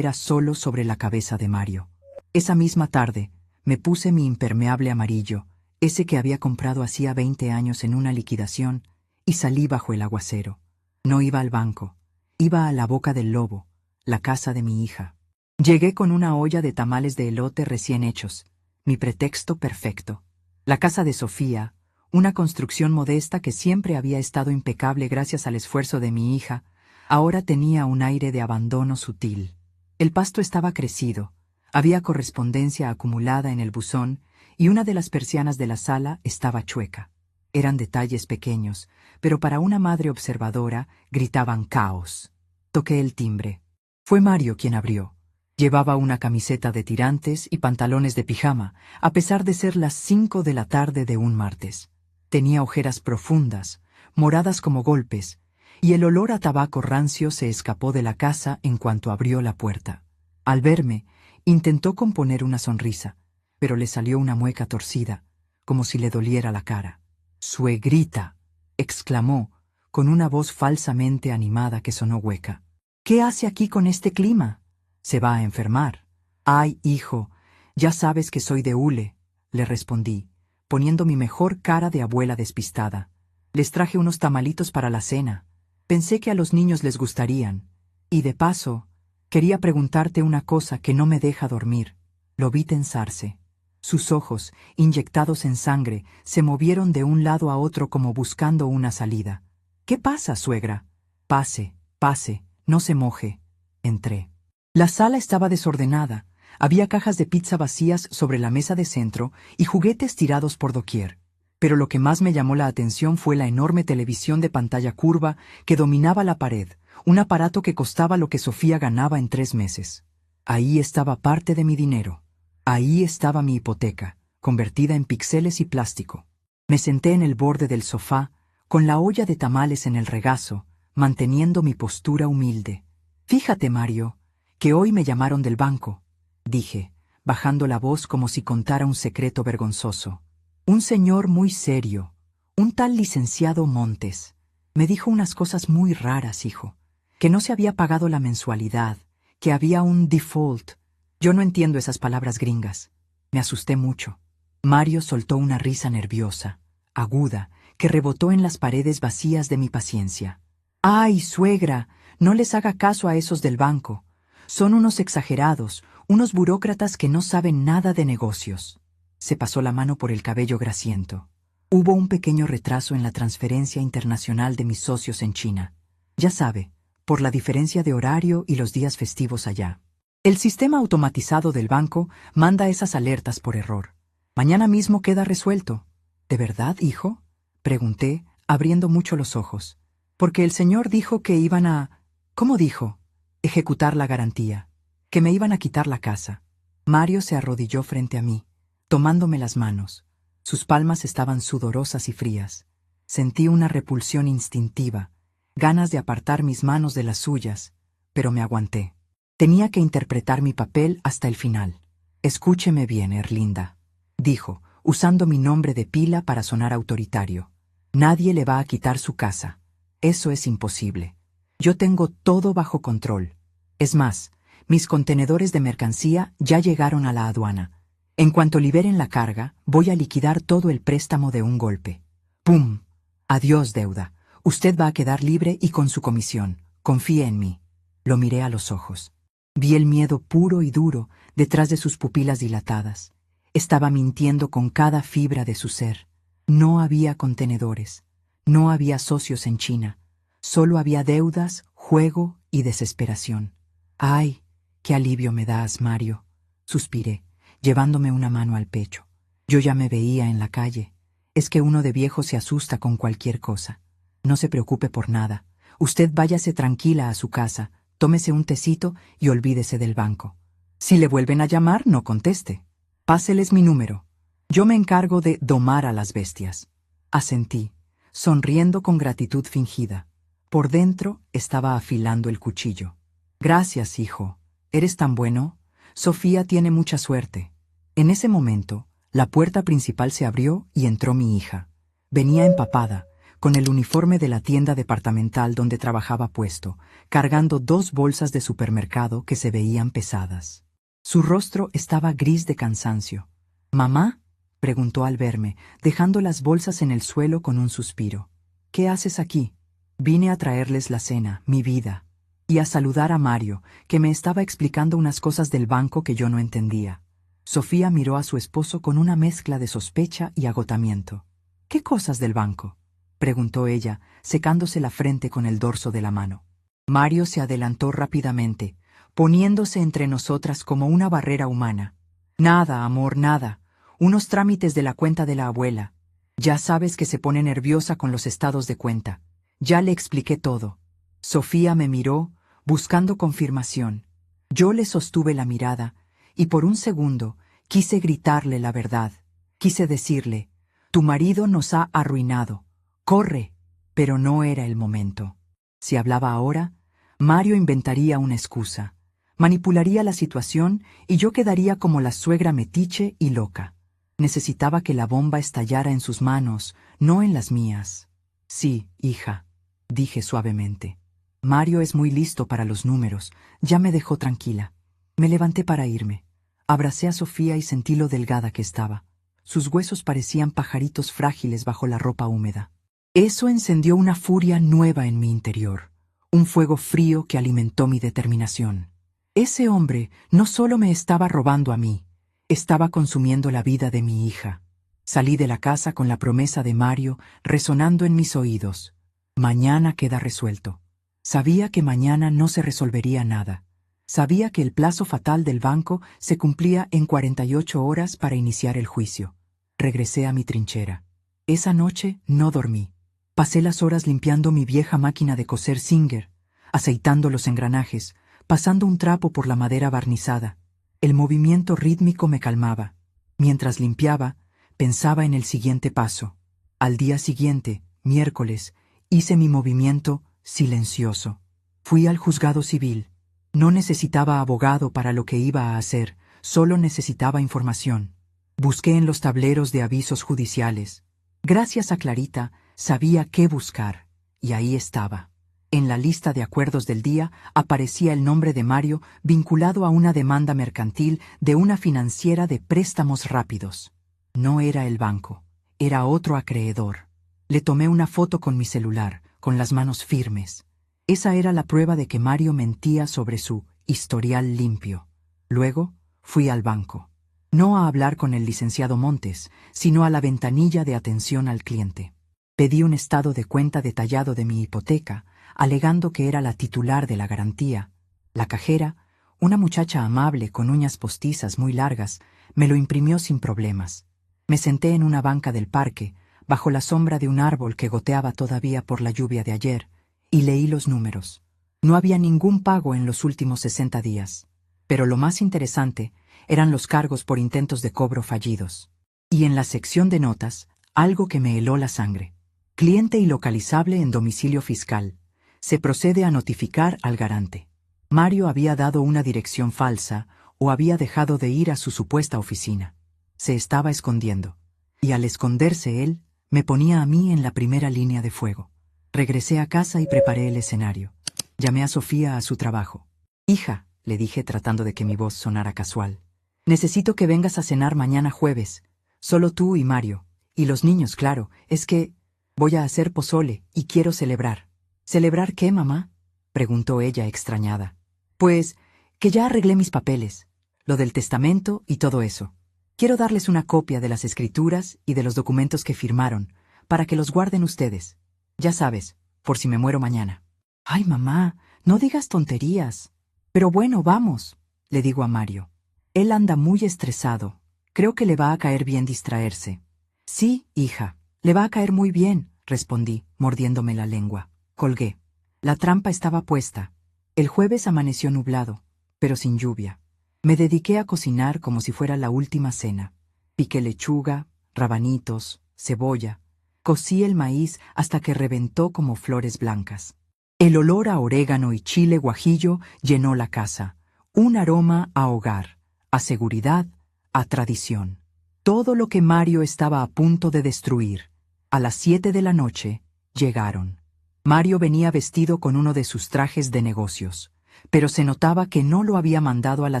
solo sobre la cabeza de Mario. Esa misma tarde, me puse mi impermeable amarillo, ese que había comprado hacía 20 años en una liquidación, y salí bajo el aguacero. No iba al banco, iba a la Boca del Lobo, la casa de mi hija. Llegué con una olla de tamales de elote recién hechos, mi pretexto perfecto. La casa de Sofía, una construcción modesta que siempre había estado impecable gracias al esfuerzo de mi hija, ahora tenía un aire de abandono sutil. El pasto estaba crecido, había correspondencia acumulada en el buzón y una de las persianas de la sala estaba chueca. Eran detalles pequeños, pero para una madre observadora gritaban caos. Toqué el timbre. Fue Mario quien abrió. Llevaba una camiseta de tirantes y pantalones de pijama, a pesar de ser las 5 de la tarde de un martes. Tenía ojeras profundas, moradas como golpes, y el olor a tabaco rancio se escapó de la casa en cuanto abrió la puerta. Al verme, intentó componer una sonrisa, pero le salió una mueca torcida, como si le doliera la cara. «¡Suegrita!», exclamó, con una voz falsamente animada que sonó hueca. «¿Qué hace aquí con este clima? Se va a enfermar». «Ay, hijo, ya sabes que soy de hule», le respondí, poniendo mi mejor cara de abuela despistada. «Les traje unos tamalitos para la cena. Pensé que a los niños les gustarían. Y de paso, quería preguntarte una cosa que no me deja dormir». Lo vi tensarse. Sus ojos, inyectados en sangre, se movieron de un lado a otro como buscando una salida. «¿Qué pasa, suegra?» «Pase, pase, no se moje». Entré. La sala estaba desordenada. Había cajas de pizza vacías sobre la mesa de centro y juguetes tirados por doquier. Pero lo que más me llamó la atención fue la enorme televisión de pantalla curva que dominaba la pared, un aparato que costaba lo que Sofía ganaba en 3 meses. Ahí estaba parte de mi dinero. Ahí estaba mi hipoteca, convertida en píxeles y plástico. Me senté en el borde del sofá, con la olla de tamales en el regazo, manteniendo mi postura humilde. «Fíjate, Mario, que hoy me llamaron del banco», dije, bajando la voz como si contara un secreto vergonzoso. «Un señor muy serio, un tal licenciado Montes, me dijo unas cosas muy raras, hijo, que no se había pagado la mensualidad, que había un default». Yo no entiendo esas palabras gringas. Me asusté mucho. Mario soltó una risa nerviosa, aguda, que rebotó en las paredes vacías de mi paciencia. «Ay, suegra, no les haga caso a esos del banco. Son unos exagerados, unos burócratas que no saben nada de negocios». Se pasó la mano por el cabello grasiento. Hubo un pequeño retraso en la transferencia internacional de mis socios en China. Ya sabe, por la diferencia de horario y los días festivos allá. El sistema automatizado del banco manda esas alertas por error. Mañana mismo queda resuelto. ¿De verdad, hijo? Pregunté, abriendo mucho los ojos. Porque el señor dijo que iban a... ¿Cómo dijo? Ejecutar la garantía. Que me iban a quitar la casa. Mario se arrodilló frente a mí, tomándome las manos. Sus palmas estaban sudorosas y frías. Sentí una repulsión instintiva, ganas de apartar mis manos de las suyas, pero me aguanté. Tenía que interpretar mi papel hasta el final. Escúcheme bien, Erlinda, dijo, usando mi nombre de pila para sonar autoritario. Nadie le va a quitar su casa. Eso es imposible. Yo tengo todo bajo control. Es más, mis contenedores de mercancía ya llegaron a la aduana. En cuanto liberen la carga, voy a liquidar todo el préstamo de un golpe. ¡Pum! Adiós, deuda. Usted va a quedar libre y con su comisión. Confíe en mí. Lo miré a los ojos. Vi el miedo puro y duro detrás de sus pupilas dilatadas. Estaba mintiendo con cada fibra de su ser. No había contenedores. No había socios en China. Solo había deudas, juego y desesperación. ¡Ay! ¡Qué alivio me das, Mario! Suspiré, llevándome una mano al pecho. Yo ya me veía en la calle. Es que uno de viejo se asusta con cualquier cosa. No se preocupe por nada. Usted váyase tranquila a su casa, tómese un tecito y olvídese del banco. Si le vuelven a llamar, no conteste. Páseles mi número. Yo me encargo de domar a las bestias. Asentí, sonriendo con gratitud fingida. Por dentro estaba afilando el cuchillo. Gracias, hijo. ¿Eres tan bueno? Sofía tiene mucha suerte. En ese momento, la puerta principal se abrió y entró mi hija. Venía empapada, con el uniforme de la tienda departamental donde trabajaba puesto, cargando 2 bolsas de supermercado que se veían pesadas. Su rostro estaba gris de cansancio. «¿Mamá?», preguntó al verme, dejando las bolsas en el suelo con un suspiro. «¿Qué haces aquí?». «Vine a traerles la cena, mi vida, y a saludar a Mario, que me estaba explicando unas cosas del banco que yo no entendía». Sofía miró a su esposo con una mezcla de sospecha y agotamiento. «¿Qué cosas del banco?», preguntó ella, secándose la frente con el dorso de la mano. Mario se adelantó rápidamente, poniéndose entre nosotras como una barrera humana. «Nada, amor, nada. Unos trámites de la cuenta de la abuela. Ya sabes que se pone nerviosa con los estados de cuenta. Ya le expliqué todo». Sofía me miró, buscando confirmación. Yo le sostuve la mirada, y por un segundo quise gritarle la verdad. Quise decirle, «Tu marido nos ha arruinado. Corre». Pero no era el momento. Si hablaba ahora, Mario inventaría una excusa. Manipularía la situación y yo quedaría como la suegra metiche y loca. Necesitaba que la bomba estallara en sus manos, no en las mías. «Sí, hija», dije suavemente. «Mario es muy listo para los números. Ya me dejó tranquila». Me levanté para irme. Abracé a Sofía y sentí lo delgada que estaba. Sus huesos parecían pajaritos frágiles bajo la ropa húmeda. Eso encendió una furia nueva en mi interior, un fuego frío que alimentó mi determinación. Ese hombre no solo me estaba robando a mí, estaba consumiendo la vida de mi hija. Salí de la casa con la promesa de Mario resonando en mis oídos. Mañana queda resuelto. Sabía que mañana no se resolvería nada. Sabía que el plazo fatal del banco se cumplía en 48 horas para iniciar el juicio. Regresé a mi trinchera. Esa noche no dormí. Pasé las horas limpiando mi vieja máquina de coser Singer, aceitando los engranajes, pasando un trapo por la madera barnizada. El movimiento rítmico me calmaba. Mientras limpiaba, pensaba en el siguiente paso. Al día siguiente, miércoles, hice mi movimiento silencioso. Fui al juzgado civil. No necesitaba abogado para lo que iba a hacer, solo necesitaba información. Busqué en los tableros de avisos judiciales. Gracias a Clarita, sabía qué buscar, y ahí estaba. En la lista de acuerdos del día aparecía el nombre de Mario vinculado a una demanda mercantil de una financiera de préstamos rápidos. No era el banco, era otro acreedor. Le tomé una foto con mi celular, con las manos firmes. Esa era la prueba de que Mario mentía sobre su historial limpio. Luego fui al banco. No a hablar con el licenciado Montes, sino a la ventanilla de atención al cliente. Pedí un estado de cuenta detallado de mi hipoteca, alegando que era la titular de la garantía. La cajera, una muchacha amable con uñas postizas muy largas, me lo imprimió sin problemas. Me senté en una banca del parque, bajo la sombra de un árbol que goteaba todavía por la lluvia de ayer, y leí los números. No había ningún pago en los últimos 60 días. Pero lo más interesante eran los cargos por intentos de cobro fallidos. Y en la sección de notas, algo que me heló la sangre. Cliente ilocalizable en domicilio fiscal. Se procede a notificar al garante. Mario había dado una dirección falsa o había dejado de ir a su supuesta oficina. Se estaba escondiendo. Y al esconderse él, me ponía a mí en la primera línea de fuego. Regresé a casa y preparé el escenario. Llamé a Sofía a su trabajo. Hija, le dije tratando de que mi voz sonara casual. Necesito que vengas a cenar mañana jueves. Solo tú y Mario. Y los niños, claro. Es que voy a hacer pozole y quiero celebrar. ¿Celebrar qué, mamá?, preguntó ella extrañada. Pues, que ya arreglé mis papeles, lo del testamento y todo eso. Quiero darles una copia de las escrituras y de los documentos que firmaron, para que los guarden ustedes. Ya sabes, por si me muero mañana. Ay, mamá, no digas tonterías. Pero bueno, vamos, le digo a Mario. Él anda muy estresado. Creo que le va a caer bien distraerse. Sí, hija, le va a caer muy bien, respondí, mordiéndome la lengua. Colgué. La trampa estaba puesta. El jueves amaneció nublado, pero sin lluvia. Me dediqué a cocinar como si fuera la última cena. Piqué lechuga, rabanitos, cebolla. Cocí el maíz hasta que reventó como flores blancas. El olor a orégano y chile guajillo llenó la casa. Un aroma a hogar, a seguridad, a tradición. Todo lo que Mario estaba a punto de destruir. A las 7 de la noche, llegaron. Mario venía vestido con uno de sus trajes de negocios, pero se notaba que no lo había mandado a la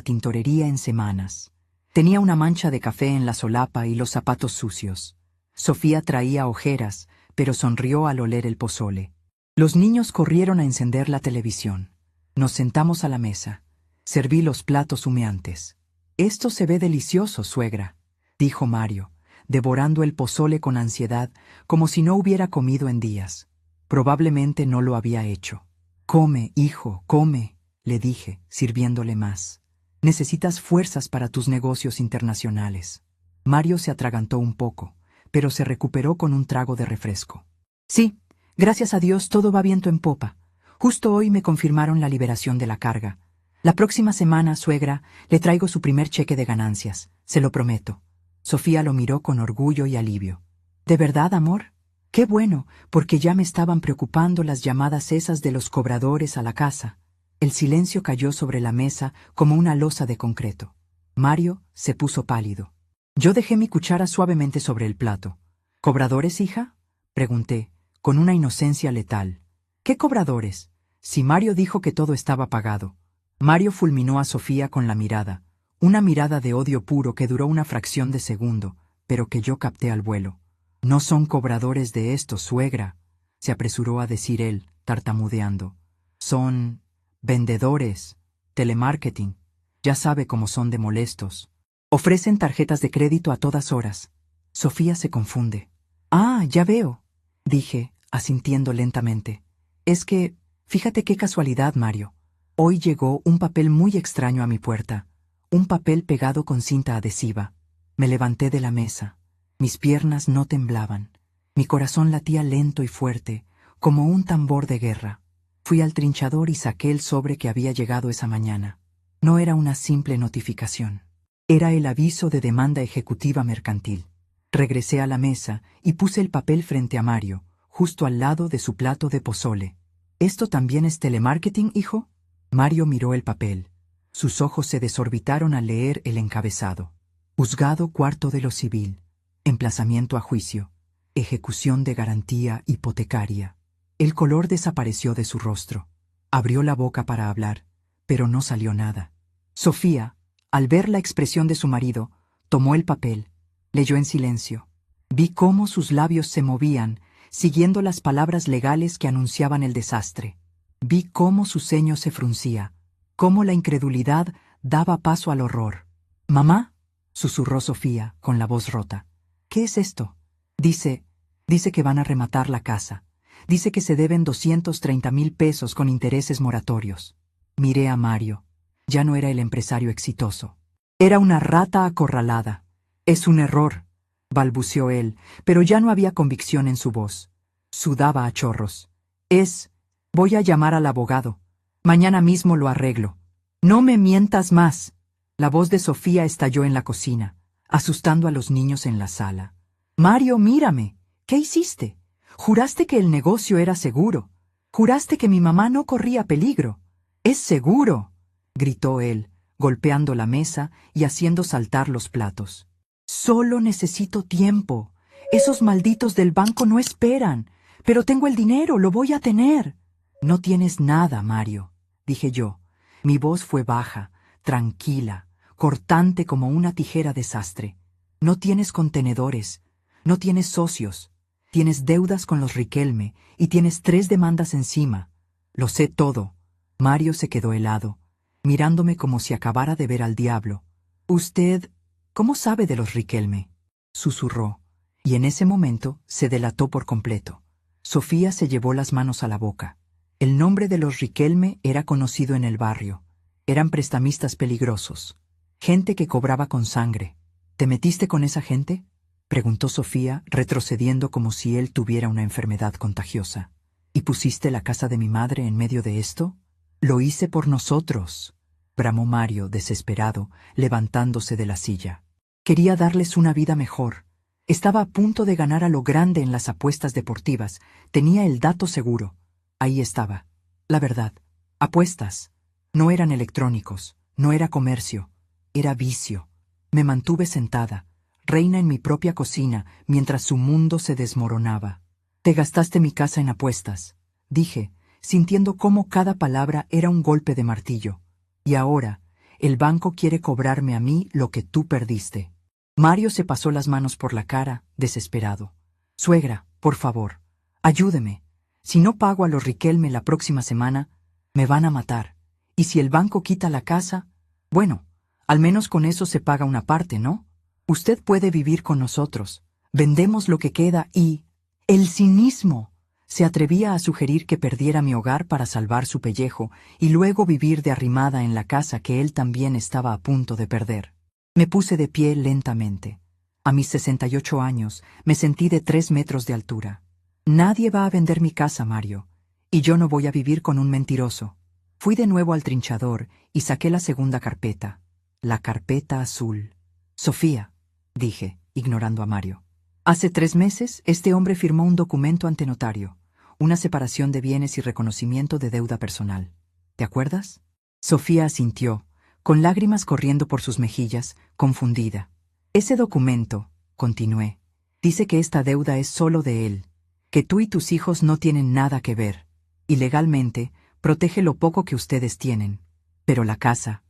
tintorería en semanas. Tenía una mancha de café en la solapa y los zapatos sucios. Sofía traía ojeras, pero sonrió al oler el pozole. Los niños corrieron a encender la televisión. Nos sentamos a la mesa. Serví los platos humeantes. «Esto se ve delicioso, suegra», dijo Mario, devorando el pozole con ansiedad, como si no hubiera comido en días. Probablemente no lo había hecho. «Come, hijo, come», le dije, sirviéndole más. «Necesitas fuerzas para tus negocios internacionales». Mario se atragantó un poco, pero se recuperó con un trago de refresco. «Sí, gracias a Dios todo va viento en popa. Justo hoy me confirmaron la liberación de la carga. La próxima semana, suegra, le traigo su primer cheque de ganancias, se lo prometo». Sofía lo miró con orgullo y alivio. «¿De verdad, amor? Qué bueno, porque ya me estaban preocupando las llamadas esas de los cobradores a la casa». El silencio cayó sobre la mesa como una losa de concreto. Mario se puso pálido. Yo dejé mi cuchara suavemente sobre el plato. «¿Cobradores, hija?», pregunté, con una inocencia letal. «¿Qué cobradores? Si Mario dijo que todo estaba pagado». Mario fulminó a Sofía con la mirada, una mirada de odio puro que duró una fracción de segundo, pero que yo capté al vuelo. «No son cobradores de esto, suegra», se apresuró a decir él, tartamudeando. «Son vendedores, telemarketing, ya sabe cómo son de molestos. Ofrecen tarjetas de crédito a todas horas». Sofía se confunde. «Ah, ya veo», dije, asintiendo lentamente. «Es que, fíjate qué casualidad, Mario. Hoy llegó un papel muy extraño a mi puerta, un papel pegado con cinta adhesiva». Me levanté de la mesa. Mis piernas no temblaban. Mi corazón latía lento y fuerte, como un tambor de guerra. Fui al trinchador y saqué el sobre que había llegado esa mañana. No era una simple notificación. Era el aviso de demanda ejecutiva mercantil. Regresé a la mesa y puse el papel frente a Mario, justo al lado de su plato de pozole. «¿Esto también es telemarketing, hijo?». Mario miró el papel. Sus ojos se desorbitaron al leer el encabezado. Juzgado cuarto de lo civil. Emplazamiento a juicio. Ejecución de garantía hipotecaria. El color desapareció de su rostro. Abrió la boca para hablar, pero no salió nada. Sofía, al ver la expresión de su marido, tomó el papel, leyó en silencio. Vi cómo sus labios se movían, siguiendo las palabras legales que anunciaban el desastre. Vi cómo su ceño se fruncía, cómo la incredulidad daba paso al horror. «Mamá», susurró Sofía, con la voz rota. «¿Qué es esto?». «Dice Dice que van a rematar la casa. Dice que se deben 230,000 pesos con intereses moratorios. Miré a Mario. Ya no era el empresario exitoso. Era una rata acorralada. Es un error, balbuceó él, pero ya no había convicción en su voz. Sudaba a chorros. Voy a llamar al abogado. Mañana mismo lo arreglo. No me mientas más. La voz de Sofía estalló en la cocina, asustando a los niños en la sala. Mario, mírame. ¿Qué hiciste? Juraste que el negocio era seguro. Juraste que mi mamá no corría peligro. Es seguro, gritó él, golpeando la mesa y haciendo saltar los platos. Solo necesito tiempo. Esos malditos del banco no esperan. Pero tengo el dinero, lo voy a tener. No tienes nada, Mario, dije yo. Mi voz fue baja, tranquila, cortante como una tijera de sastre. No tienes contenedores, no tienes socios, tienes deudas con los Riquelme y tienes 3 demandas encima. Lo sé todo. Mario se quedó helado, mirándome como si acabara de ver al diablo. «Usted, ¿cómo sabe de los Riquelme?», susurró, y en ese momento se delató por completo. Sofía se llevó las manos a la boca. El nombre de los Riquelme era conocido en el barrio. Eran prestamistas peligrosos. Gente que cobraba con sangre. ¿Te metiste con esa gente?, preguntó Sofía, retrocediendo como si él tuviera una enfermedad contagiosa. ¿Y pusiste la casa de mi madre en medio de esto? Lo hice por nosotros, bramó Mario, desesperado, levantándose de la silla. Quería darles una vida mejor. Estaba a punto de ganar a lo grande en las apuestas deportivas. Tenía el dato seguro. Ahí estaba. La verdad. Apuestas. No eran electrónicos. No era comercio. Era vicio. Me mantuve sentada, reina en mi propia cocina, mientras su mundo se desmoronaba. Te gastaste mi casa en apuestas, dije, sintiendo cómo cada palabra era un golpe de martillo. Y ahora, el banco quiere cobrarme a mí lo que tú perdiste. Mario se pasó las manos por la cara, desesperado. Suegra, por favor, ayúdeme. Si no pago a los Riquelme la próxima semana, me van a matar. Y si el banco quita la casa, bueno, al menos con eso se paga una parte, ¿no? Usted puede vivir con nosotros. Vendemos lo que queda y... El cinismo. Se atrevía a sugerir que perdiera mi hogar para salvar su pellejo y luego vivir de arrimada en la casa que él también estaba a punto de perder. Me puse de pie lentamente. A mis 68 años me sentí de 3 metros de altura. Nadie va a vender mi casa, Mario, y yo no voy a vivir con un mentiroso. Fui de nuevo al trinchador y saqué la segunda carpeta. La carpeta azul. Sofía, dije, ignorando a Mario. Hace 3 meses, este hombre firmó un documento ante notario, una separación de bienes y reconocimiento de deuda personal. ¿Te acuerdas? Sofía asintió, con lágrimas corriendo por sus mejillas, confundida. Ese documento, continué, dice que esta deuda es solo de él, que tú y tus hijos no tienen nada que ver, y legalmente protege lo poco que ustedes tienen. Pero la casa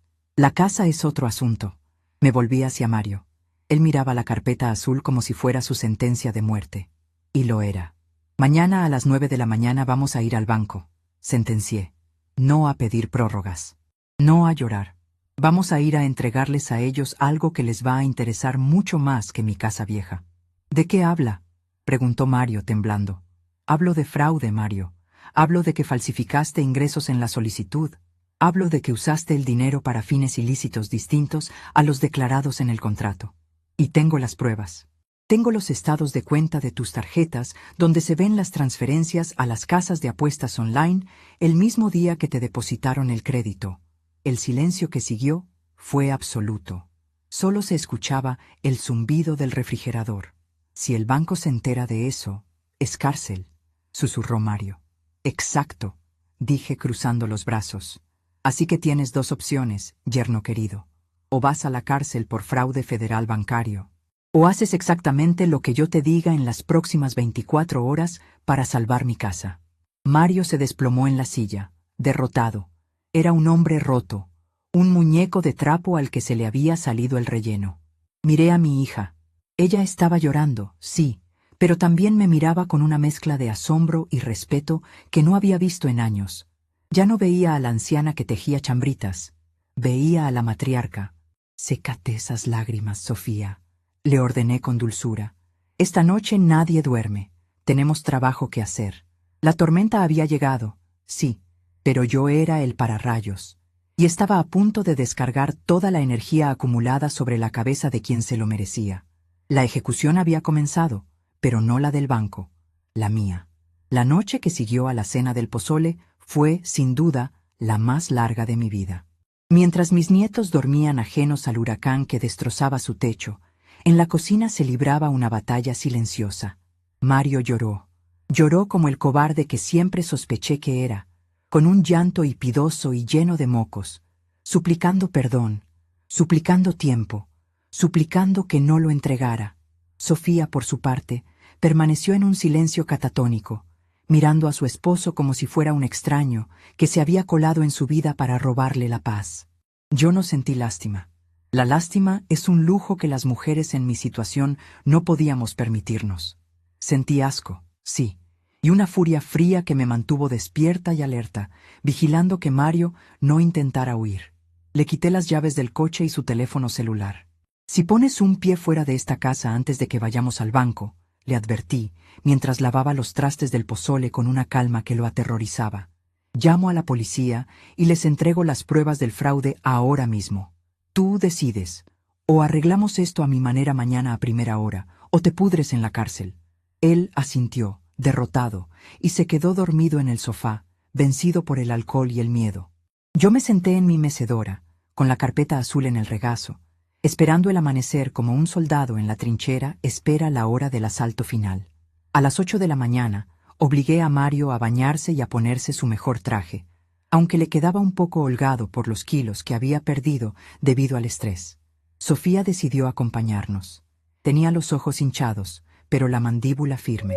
es otro asunto. Me volví hacia Mario. Él miraba la carpeta azul como si fuera su sentencia de muerte. Y lo era. Mañana a las 9 de la mañana vamos a ir al banco, sentencié. No a pedir prórrogas. No a llorar. Vamos a ir a entregarles a ellos algo que les va a interesar mucho más que mi casa vieja. ¿De qué habla?, preguntó Mario temblando. Hablo de fraude, Mario. Hablo de que falsificaste ingresos en la solicitud. Hablo de que usaste el dinero para fines ilícitos distintos a los declarados en el contrato. Y tengo las pruebas. Tengo los estados de cuenta de tus tarjetas donde se ven las transferencias a las casas de apuestas online el mismo día que te depositaron el crédito. El silencio que siguió fue absoluto. Solo se escuchaba el zumbido del refrigerador. Si el banco se entera de eso, es cárcel, susurró Mario. Exacto, dije cruzando los brazos. Así que tienes 2 opciones, yerno querido. O vas a la cárcel por fraude federal bancario, o haces exactamente lo que yo te diga en las próximas 24 horas para salvar mi casa. Mario se desplomó en la silla, derrotado. Era un hombre roto, un muñeco de trapo al que se le había salido el relleno. Miré a mi hija. Ella estaba llorando, sí, pero también me miraba con una mezcla de asombro y respeto que no había visto en años. Ya no veía a la anciana que tejía chambritas. Veía a la matriarca. Sécate esas lágrimas, Sofía, le ordené con dulzura. Esta noche nadie duerme. Tenemos trabajo que hacer. La tormenta había llegado, sí, pero yo era el pararrayos, y estaba a punto de descargar toda la energía acumulada sobre la cabeza de quien se lo merecía. La ejecución había comenzado, pero no la del banco, la mía. La noche que siguió a la cena del pozole fue, sin duda, la más larga de mi vida. Mientras mis nietos dormían ajenos al huracán que destrozaba su techo, en la cocina se libraba una batalla silenciosa. Mario lloró. Lloró como el cobarde que siempre sospeché que era, con un llanto hipidoso y lleno de mocos, suplicando perdón, suplicando tiempo, suplicando que no lo entregara. Sofía, por su parte, permaneció en un silencio catatónico, mirando a su esposo como si fuera un extraño que se había colado en su vida para robarle la paz. Yo no sentí lástima. La lástima es un lujo que las mujeres en mi situación no podíamos permitirnos. Sentí asco, sí, y una furia fría que me mantuvo despierta y alerta, vigilando que Mario no intentara huir. Le quité las llaves del coche y su teléfono celular. Si pones un pie fuera de esta casa antes de que vayamos al banco, le advertí, mientras lavaba los trastes del pozole con una calma que lo aterrorizaba. Llamo a la policía y les entrego las pruebas del fraude ahora mismo. Tú decides, o arreglamos esto a mi manera mañana a primera hora, o te pudres en la cárcel. Él asintió, derrotado, y se quedó dormido en el sofá, vencido por el alcohol y el miedo. Yo me senté en mi mecedora, con la carpeta azul en el regazo, esperando el amanecer como un soldado en la trinchera espera la hora del asalto final. A las 8 de la mañana, obligué a Mario a bañarse y a ponerse su mejor traje, aunque le quedaba un poco holgado por los kilos que había perdido debido al estrés. Sofía decidió acompañarnos. Tenía los ojos hinchados, pero la mandíbula firme.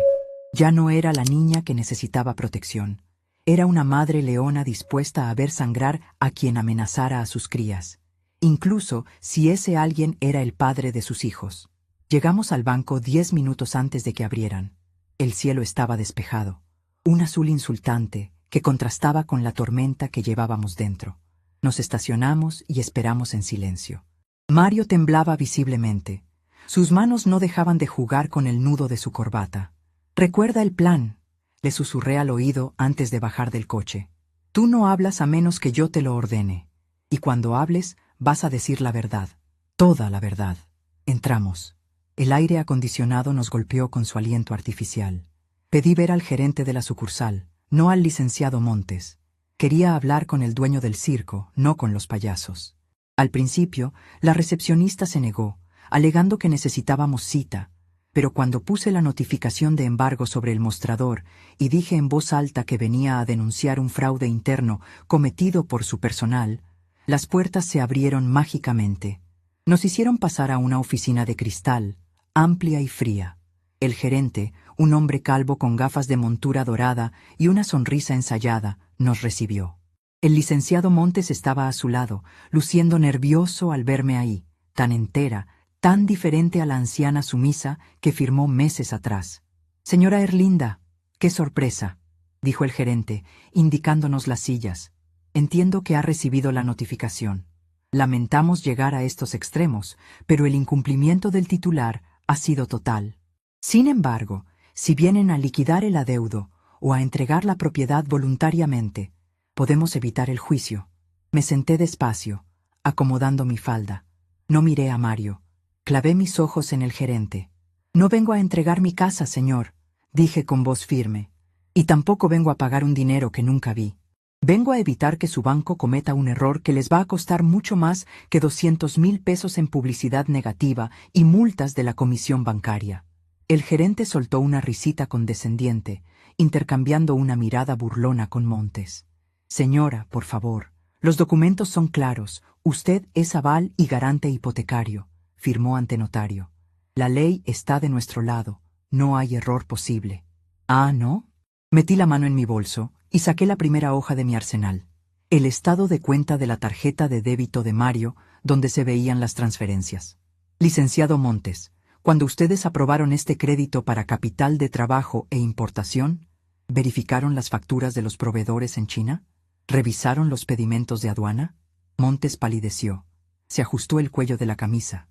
Ya no era la niña que necesitaba protección. Era una madre leona dispuesta a ver sangrar a quien amenazara a sus crías, incluso si ese alguien era el padre de sus hijos. Llegamos al banco 10 minutos antes de que abrieran. El cielo estaba despejado, un azul insultante que contrastaba con la tormenta que llevábamos dentro. Nos estacionamos y esperamos en silencio. Mario temblaba visiblemente. Sus manos no dejaban de jugar con el nudo de su corbata. «Recuerda el plan», le susurré al oído antes de bajar del coche. «Tú no hablas a menos que yo te lo ordene. Y cuando hables, vas a decir la verdad. Toda la verdad». Entramos. El aire acondicionado nos golpeó con su aliento artificial. Pedí ver al gerente de la sucursal, no al licenciado Montes. Quería hablar con el dueño del circo, no con los payasos. Al principio, la recepcionista se negó, alegando que necesitábamos cita, pero cuando puse la notificación de embargo sobre el mostrador y dije en voz alta que venía a denunciar un fraude interno cometido por su personal, las puertas se abrieron mágicamente. Nos hicieron pasar a una oficina de cristal, amplia y fría. El gerente, un hombre calvo con gafas de montura dorada y una sonrisa ensayada, nos recibió. El licenciado Montes estaba a su lado, luciendo nervioso al verme ahí, tan entera, tan diferente a la anciana sumisa que firmó meses atrás. «Señora Erlinda, qué sorpresa», dijo el gerente, indicándonos las sillas. «Entiendo que ha recibido la notificación. Lamentamos llegar a estos extremos, pero el incumplimiento del titular ha sido total. Sin embargo, si vienen a liquidar el adeudo o a entregar la propiedad voluntariamente, podemos evitar el juicio». Me senté despacio, acomodando mi falda. No miré a Mario. Clavé mis ojos en el gerente. «No vengo a entregar mi casa, señor», dije con voz firme. «Y tampoco vengo a pagar un dinero que nunca vi. Vengo a evitar que su banco cometa un error que les va a costar mucho más que 200,000 pesos en publicidad negativa y multas de la comisión bancaria». El gerente soltó una risita condescendiente, intercambiando una mirada burlona con Montes. «Señora, por favor, los documentos son claros. Usted es aval y garante hipotecario», firmó ante notario. «La ley está de nuestro lado. No hay error posible». «Ah, ¿no?». Metí la mano en mi bolso y saqué la primera hoja de mi arsenal. El estado de cuenta de la tarjeta de débito de Mario, donde se veían las transferencias. «Licenciado Montes, cuando ustedes aprobaron este crédito para capital de trabajo e importación, ¿verificaron las facturas de los proveedores en China? ¿Revisaron los pedimentos de aduana?». Montes palideció. Se ajustó el cuello de la camisa.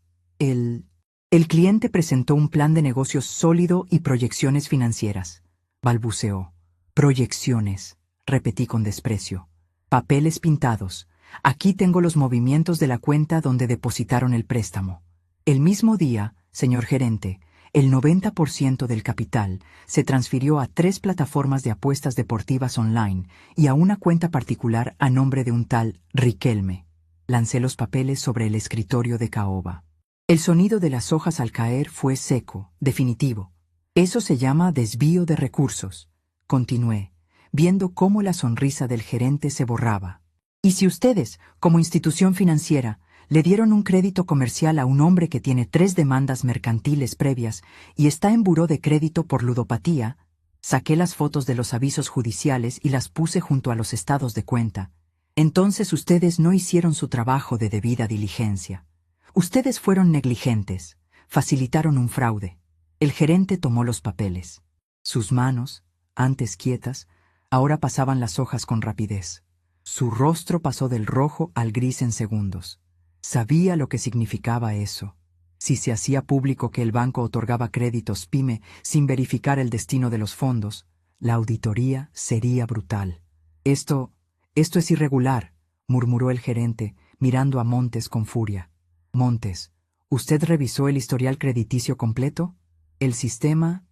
El cliente presentó un plan de negocios sólido y proyecciones financieras. Balbuceó. Proyecciones, repetí con desprecio. Papeles pintados. Aquí tengo los movimientos de la cuenta donde depositaron el préstamo. El mismo día, señor gerente, el 90% del capital se transfirió a 3 plataformas de apuestas deportivas online y a una cuenta particular a nombre de un tal Riquelme. Lancé los papeles sobre el escritorio de caoba. El sonido de las hojas al caer fue seco, definitivo. Eso se llama desvío de recursos. Continué, viendo cómo la sonrisa del gerente se borraba. Y si ustedes, como institución financiera, le dieron un crédito comercial a un hombre que tiene 3 demandas mercantiles previas y está en buró de crédito por ludopatía, saqué las fotos de los avisos judiciales y las puse junto a los estados de cuenta. Entonces ustedes no hicieron su trabajo de debida diligencia. Ustedes fueron negligentes, facilitaron un fraude. El gerente tomó los papeles. Sus manos, antes quietas, ahora pasaban las hojas con rapidez. Su rostro pasó del rojo al gris en segundos. Sabía lo que significaba eso. Si se hacía público que el banco otorgaba créditos PYME sin verificar el destino de los fondos, la auditoría sería brutal. Esto es irregular, murmuró el gerente, mirando a Montes con furia. Montes, ¿usted revisó el historial crediticio completo? El sistema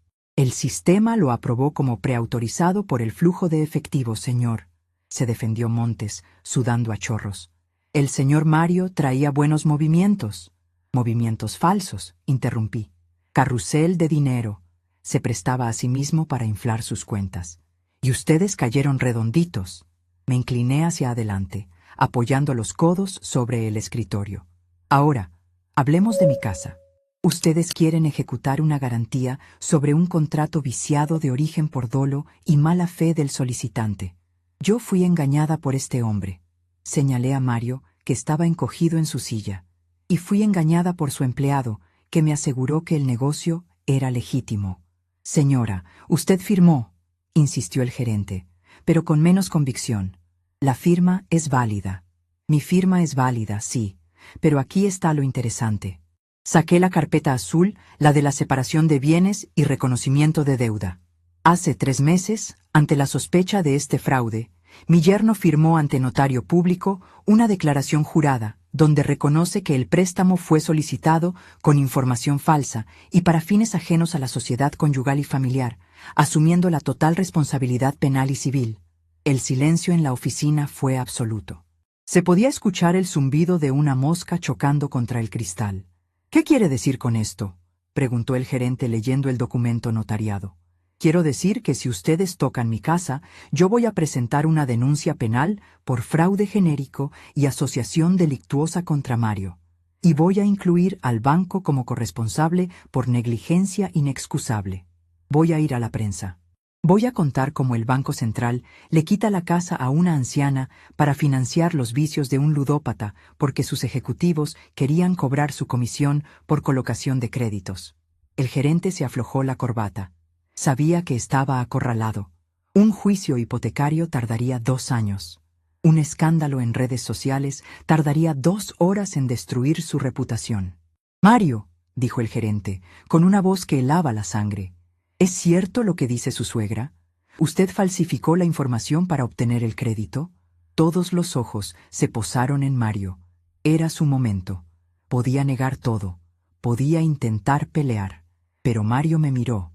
lo aprobó como preautorizado por el flujo de efectivo, señor, se defendió Montes, sudando a chorros. El señor Mario traía buenos movimientos. Movimientos falsos, interrumpí. Carrusel de dinero. Se prestaba a sí mismo para inflar sus cuentas. Y ustedes cayeron redonditos. Me incliné hacia adelante, apoyando los codos sobre el escritorio. Ahora, hablemos de mi casa. Ustedes quieren ejecutar una garantía sobre un contrato viciado de origen por dolo y mala fe del solicitante. Yo fui engañada por este hombre. Señalé a Mario, que estaba encogido en su silla. Y fui engañada por su empleado, que me aseguró que el negocio era legítimo. Señora, usted firmó, insistió el gerente, pero con menos convicción. La firma es válida. Mi firma es válida, sí, pero aquí está lo interesante. Saqué la carpeta azul, la de la separación de bienes y reconocimiento de deuda. Hace 3 meses, ante la sospecha de este fraude, mi yerno firmó ante notario público una declaración jurada, donde reconoce que el préstamo fue solicitado con información falsa y para fines ajenos a la sociedad conyugal y familiar, asumiendo la total responsabilidad penal y civil. El silencio en la oficina fue absoluto. Se podía escuchar el zumbido de una mosca chocando contra el cristal. ¿Qué quiere decir con esto?, preguntó el gerente leyendo el documento notariado. Quiero decir que si ustedes tocan mi casa, yo voy a presentar una denuncia penal por fraude genérico y asociación delictuosa contra Mario. Y voy a incluir al banco como corresponsable por negligencia inexcusable. Voy a ir a la prensa. Voy a contar cómo el Banco Central le quita la casa a una anciana para financiar los vicios de un ludópata porque sus ejecutivos querían cobrar su comisión por colocación de créditos. El gerente se aflojó la corbata. Sabía que estaba acorralado. Un juicio hipotecario tardaría 2 años. Un escándalo en redes sociales tardaría 2 horas en destruir su reputación. «Mario», dijo el gerente, con una voz que helaba la sangre, ¿es cierto lo que dice su suegra? ¿Usted falsificó la información para obtener el crédito? Todos los ojos se posaron en Mario. Era su momento. Podía negar todo. Podía intentar pelear. Pero Mario me miró.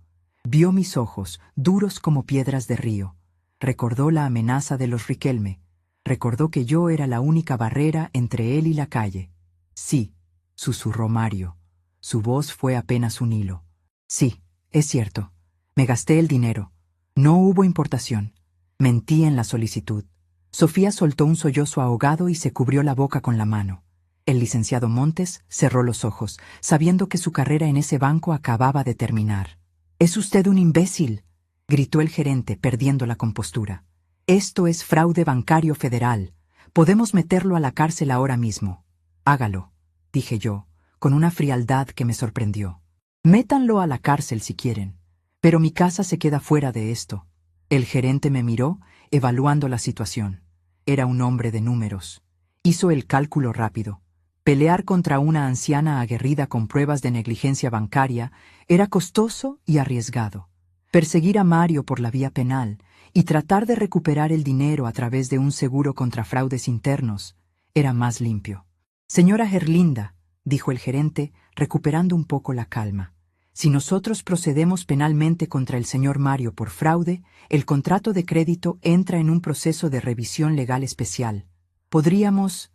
Vio mis ojos, duros como piedras de río. Recordó la amenaza de los Riquelme. Recordó que yo era la única barrera entre él y la calle. Sí, susurró Mario. Su voz fue apenas un hilo. Sí, es cierto. Me gasté el dinero. No hubo importación. Mentí en la solicitud. Sofía soltó un sollozo ahogado y se cubrió la boca con la mano. El licenciado Montes cerró los ojos, sabiendo que su carrera en ese banco acababa de terminar. «Es usted un imbécil», gritó el gerente, perdiendo la compostura. «Esto es fraude bancario federal. Podemos meterlo a la cárcel ahora mismo». «Hágalo», dije yo, con una frialdad que me sorprendió. «Métanlo a la cárcel si quieren. Pero mi casa se queda fuera de esto». El gerente me miró, evaluando la situación. Era un hombre de números. Hizo el cálculo rápido. Pelear contra una anciana aguerrida con pruebas de negligencia bancaria era costoso y arriesgado. Perseguir a Mario por la vía penal y tratar de recuperar el dinero a través de un seguro contra fraudes internos era más limpio. Señora Gerlinda, dijo el gerente, recuperando un poco la calma, si nosotros procedemos penalmente contra el señor Mario por fraude, el contrato de crédito entra en un proceso de revisión legal especial. Podríamos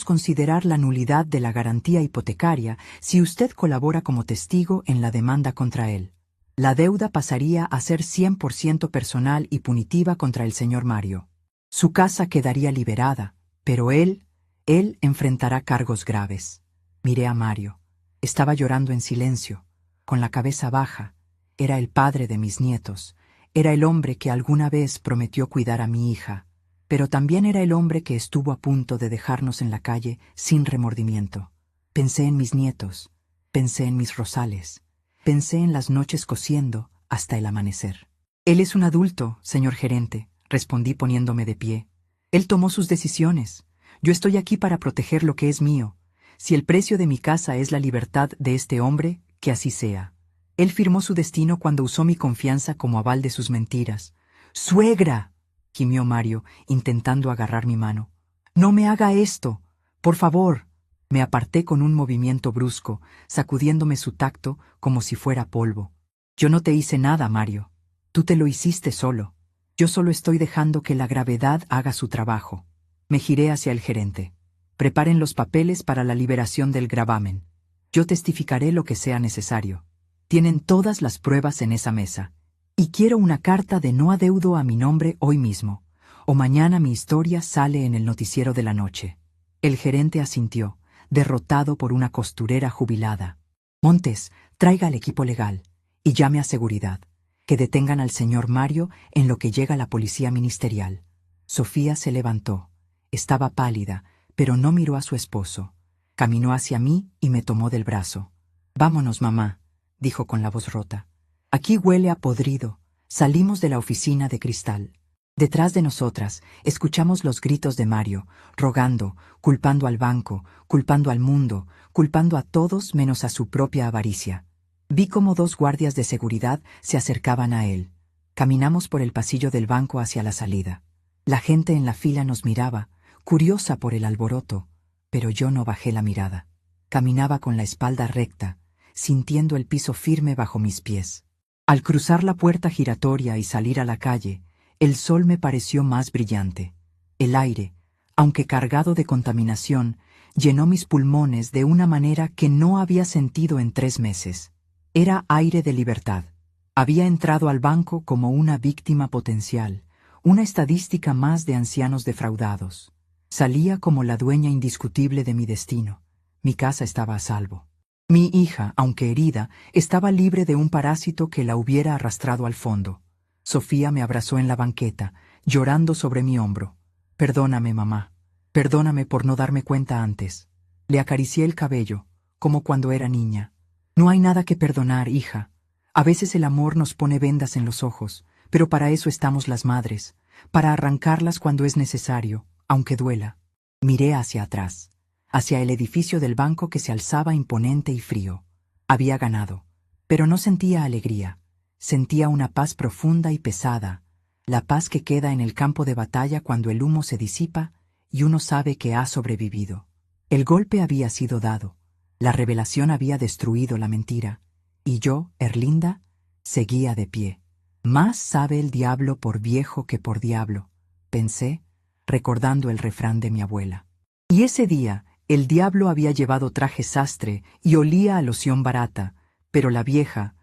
considerar la nulidad de la garantía hipotecaria si usted colabora como testigo en la demanda contra él. La deuda pasaría a ser 100% personal y punitiva contra el señor Mario. Su casa quedaría liberada, pero él enfrentará cargos graves. Miré a Mario. Estaba llorando en silencio, con la cabeza baja. Era el padre de mis nietos. Era el hombre que alguna vez prometió cuidar a mi hija, pero también era el hombre que estuvo a punto de dejarnos en la calle sin remordimiento. Pensé en mis nietos, pensé en mis rosales, pensé en las noches cosiendo hasta el amanecer. Él es un adulto, señor gerente, respondí poniéndome de pie. Él tomó sus decisiones. Yo estoy aquí para proteger lo que es mío. Si el precio de mi casa es la libertad de este hombre, que así sea. Él firmó su destino cuando usó mi confianza como aval de sus mentiras. ¡Suegra!, gimió Mario, intentando agarrar mi mano. «No me haga esto. Por favor». Me aparté con un movimiento brusco, sacudiéndome su tacto como si fuera polvo. «Yo no te hice nada, Mario. Tú te lo hiciste solo. Yo solo estoy dejando que la gravedad haga su trabajo». Me giré hacia el gerente. «Preparen los papeles para la liberación del gravamen. Yo testificaré lo que sea necesario. Tienen todas las pruebas en esa mesa. Y quiero una carta de no adeudo a mi nombre hoy mismo, o mañana mi historia sale en el noticiero de la noche». El gerente asintió, derrotado por una costurera jubilada. «Montes, traiga al equipo legal y llame a seguridad. Que detengan al señor Mario en lo que llega la policía ministerial». Sofía se levantó. Estaba pálida, pero no miró a su esposo. Caminó hacia mí y me tomó del brazo. «Vámonos, mamá», dijo con la voz rota. «Aquí huele a podrido». Salimos de la oficina de cristal. Detrás de nosotras escuchamos los gritos de Mario, rogando, culpando al banco, culpando al mundo, culpando a todos menos a su propia avaricia. Vi cómo 2 guardias de seguridad se acercaban a él. Caminamos por el pasillo del banco hacia la salida. La gente en la fila nos miraba, curiosa por el alboroto, pero yo no bajé la mirada. Caminaba con la espalda recta, sintiendo el piso firme bajo mis pies. Al cruzar la puerta giratoria y salir a la calle, el sol me pareció más brillante. El aire, aunque cargado de contaminación, llenó mis pulmones de una manera que no había sentido en 3 meses. Era aire de libertad. Había entrado al banco como una víctima potencial, una estadística más de ancianos defraudados. Salía como la dueña indiscutible de mi destino. Mi casa estaba a salvo. Mi hija, aunque herida, estaba libre de un parásito que la hubiera arrastrado al fondo. Sofía me abrazó en la banqueta, llorando sobre mi hombro. «Perdóname, mamá. Perdóname por no darme cuenta antes». Le acaricié el cabello, como cuando era niña. «No hay nada que perdonar, hija. A veces el amor nos pone vendas en los ojos, pero para eso estamos las madres, para arrancarlas cuando es necesario, aunque duela». Miré hacia atrás, hacia el edificio del banco que se alzaba imponente y frío. Había ganado, pero no sentía alegría. Sentía una paz profunda y pesada, la paz que queda en el campo de batalla cuando el humo se disipa y uno sabe que ha sobrevivido. El golpe había sido dado, la revelación había destruido la mentira, y yo, Erlinda, seguía de pie. «Más sabe el diablo por viejo que por diablo», pensé, recordando el refrán de mi abuela. Y ese día, el diablo había llevado traje sastre y olía a loción barata, pero la vieja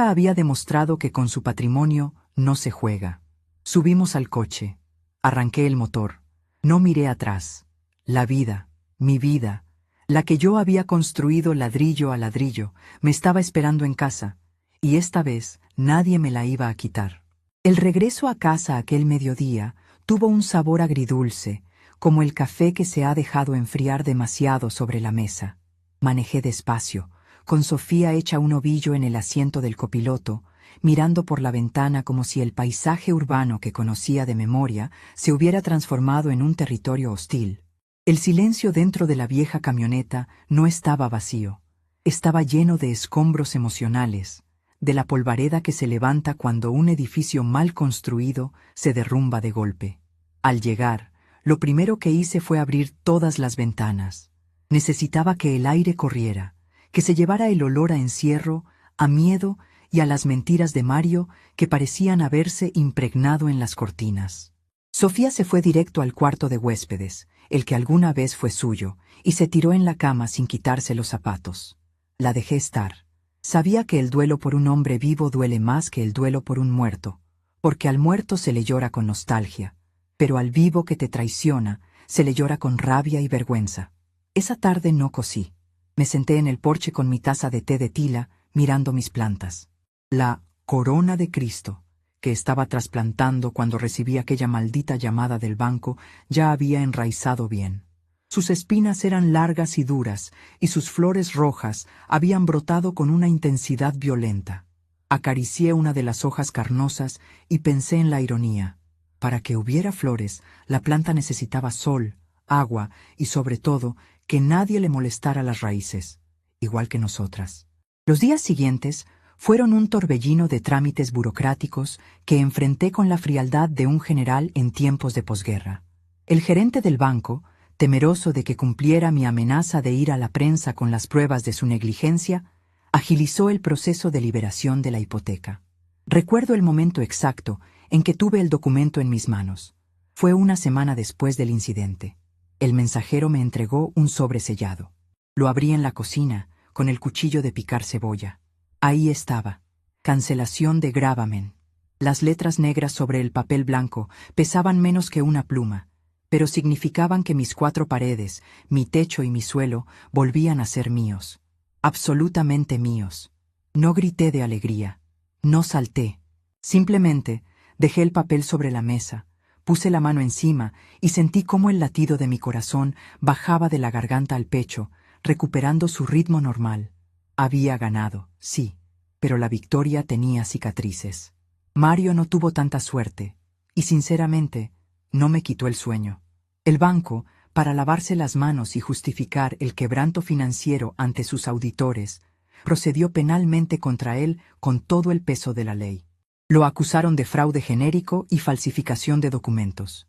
había demostrado que con su patrimonio no se juega. Subimos al coche. Arranqué el motor. No miré atrás. La vida, mi vida, la que yo había construido ladrillo a ladrillo, me estaba esperando en casa, y esta vez nadie me la iba a quitar. El regreso a casa aquel mediodía tuvo un sabor agridulce, como el café que se ha dejado enfriar demasiado sobre la mesa. Manejé despacio, con Sofía hecha un ovillo en el asiento del copiloto, mirando por la ventana como si el paisaje urbano que conocía de memoria se hubiera transformado en un territorio hostil. El silencio dentro de la vieja camioneta no estaba vacío, estaba lleno de escombros emocionales, de la polvareda que se levanta cuando un edificio mal construido se derrumba de golpe. Al llegar, lo primero que hice fue abrir todas las ventanas. Necesitaba que el aire corriera, que se llevara el olor a encierro, a miedo y a las mentiras de Mario que parecían haberse impregnado en las cortinas. Sofía se fue directo al cuarto de huéspedes, el que alguna vez fue suyo, y se tiró en la cama sin quitarse los zapatos. La dejé estar. Sabía que el duelo por un hombre vivo duele más que el duelo por un muerto, porque al muerto se le llora con nostalgia, pero al vivo que te traiciona se le llora con rabia y vergüenza. Esa tarde no cosí. Me senté en el porche con mi taza de té de tila, mirando mis plantas. La corona de Cristo, que estaba trasplantando cuando recibí aquella maldita llamada del banco, ya había enraizado bien. Sus espinas eran largas y duras, y sus flores rojas habían brotado con una intensidad violenta. Acaricié una de las hojas carnosas y pensé en la ironía. Para que hubiera flores, la planta necesitaba sol, agua y, sobre todo, que nadie le molestara las raíces, igual que nosotras. Los días siguientes fueron un torbellino de trámites burocráticos que enfrenté con la frialdad de un general en tiempos de posguerra. El gerente del banco, temeroso de que cumpliera mi amenaza de ir a la prensa con las pruebas de su negligencia, agilizó el proceso de liberación de la hipoteca. Recuerdo el momento exacto en que tuve el documento en mis manos. Fue una semana después del incidente. El mensajero me entregó un sobre sellado. Lo abrí en la cocina, con el cuchillo de picar cebolla. Ahí estaba. Cancelación de gravamen. Las letras negras sobre el papel blanco pesaban menos que una pluma, pero significaban que mis 4 paredes, mi techo y mi suelo volvían a ser míos. Absolutamente míos. No grité de alegría. No salté. Simplemente dejé el papel sobre la mesa, puse la mano encima y sentí cómo el latido de mi corazón bajaba de la garganta al pecho, recuperando su ritmo normal. Había ganado, sí, pero la victoria tenía cicatrices. Mario no tuvo tanta suerte, y sinceramente, no me quitó el sueño. El banco, para lavarse las manos y justificar el quebranto financiero ante sus auditores, procedió penalmente contra él con todo el peso de la ley. Lo acusaron de fraude genérico y falsificación de documentos.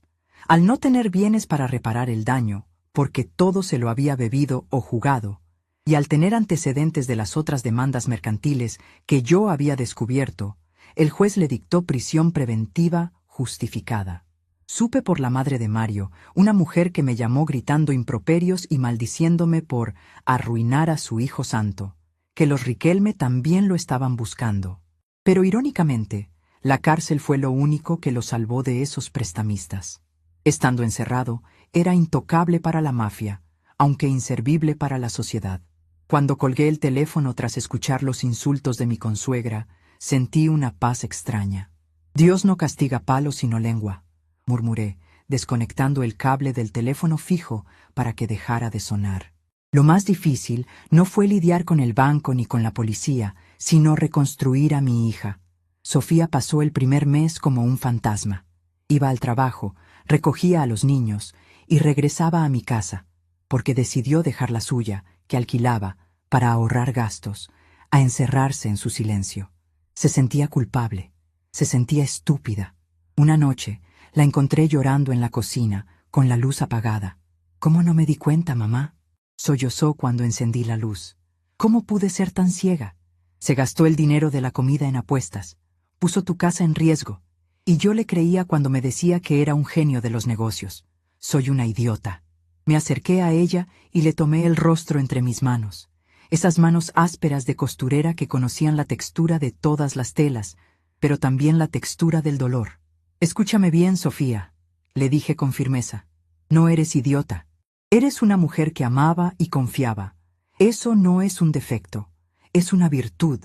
Al no tener bienes para reparar el daño, porque todo se lo había bebido o jugado, y al tener antecedentes de las otras demandas mercantiles que yo había descubierto, el juez le dictó prisión preventiva justificada. Supe por la madre de Mario, una mujer que me llamó gritando improperios y maldiciéndome por arruinar a su hijo santo, que los Riquelme también lo estaban buscando. Pero irónicamente, la cárcel fue lo único que lo salvó de esos prestamistas. Estando encerrado, era intocable para la mafia, aunque inservible para la sociedad. Cuando colgué el teléfono tras escuchar los insultos de mi consuegra, sentí una paz extraña. Dios no castiga palo sino lengua, murmuré, desconectando el cable del teléfono fijo para que dejara de sonar. Lo más difícil no fue lidiar con el banco ni con la policía, sino reconstruir a mi hija. Sofía pasó el primer mes como un fantasma. Iba al trabajo, recogía a los niños y regresaba a mi casa, porque decidió dejar la suya, que alquilaba, para ahorrar gastos, a encerrarse en su silencio. Se sentía culpable, se sentía estúpida. Una noche la encontré llorando en la cocina, con la luz apagada. ¿Cómo no me di cuenta, mamá? Sollozó cuando encendí la luz. ¿Cómo pude ser tan ciega? Se gastó el dinero de la comida en apuestas. Puso tu casa en riesgo. Y yo le creía cuando me decía que era un genio de los negocios. Soy una idiota. Me acerqué a ella y le tomé el rostro entre mis manos. Esas manos ásperas de costurera que conocían la textura de todas las telas, pero también la textura del dolor. Escúchame bien, Sofía, le dije con firmeza. No eres idiota. Eres una mujer que amaba y confiaba. Eso no es un defecto, es una virtud.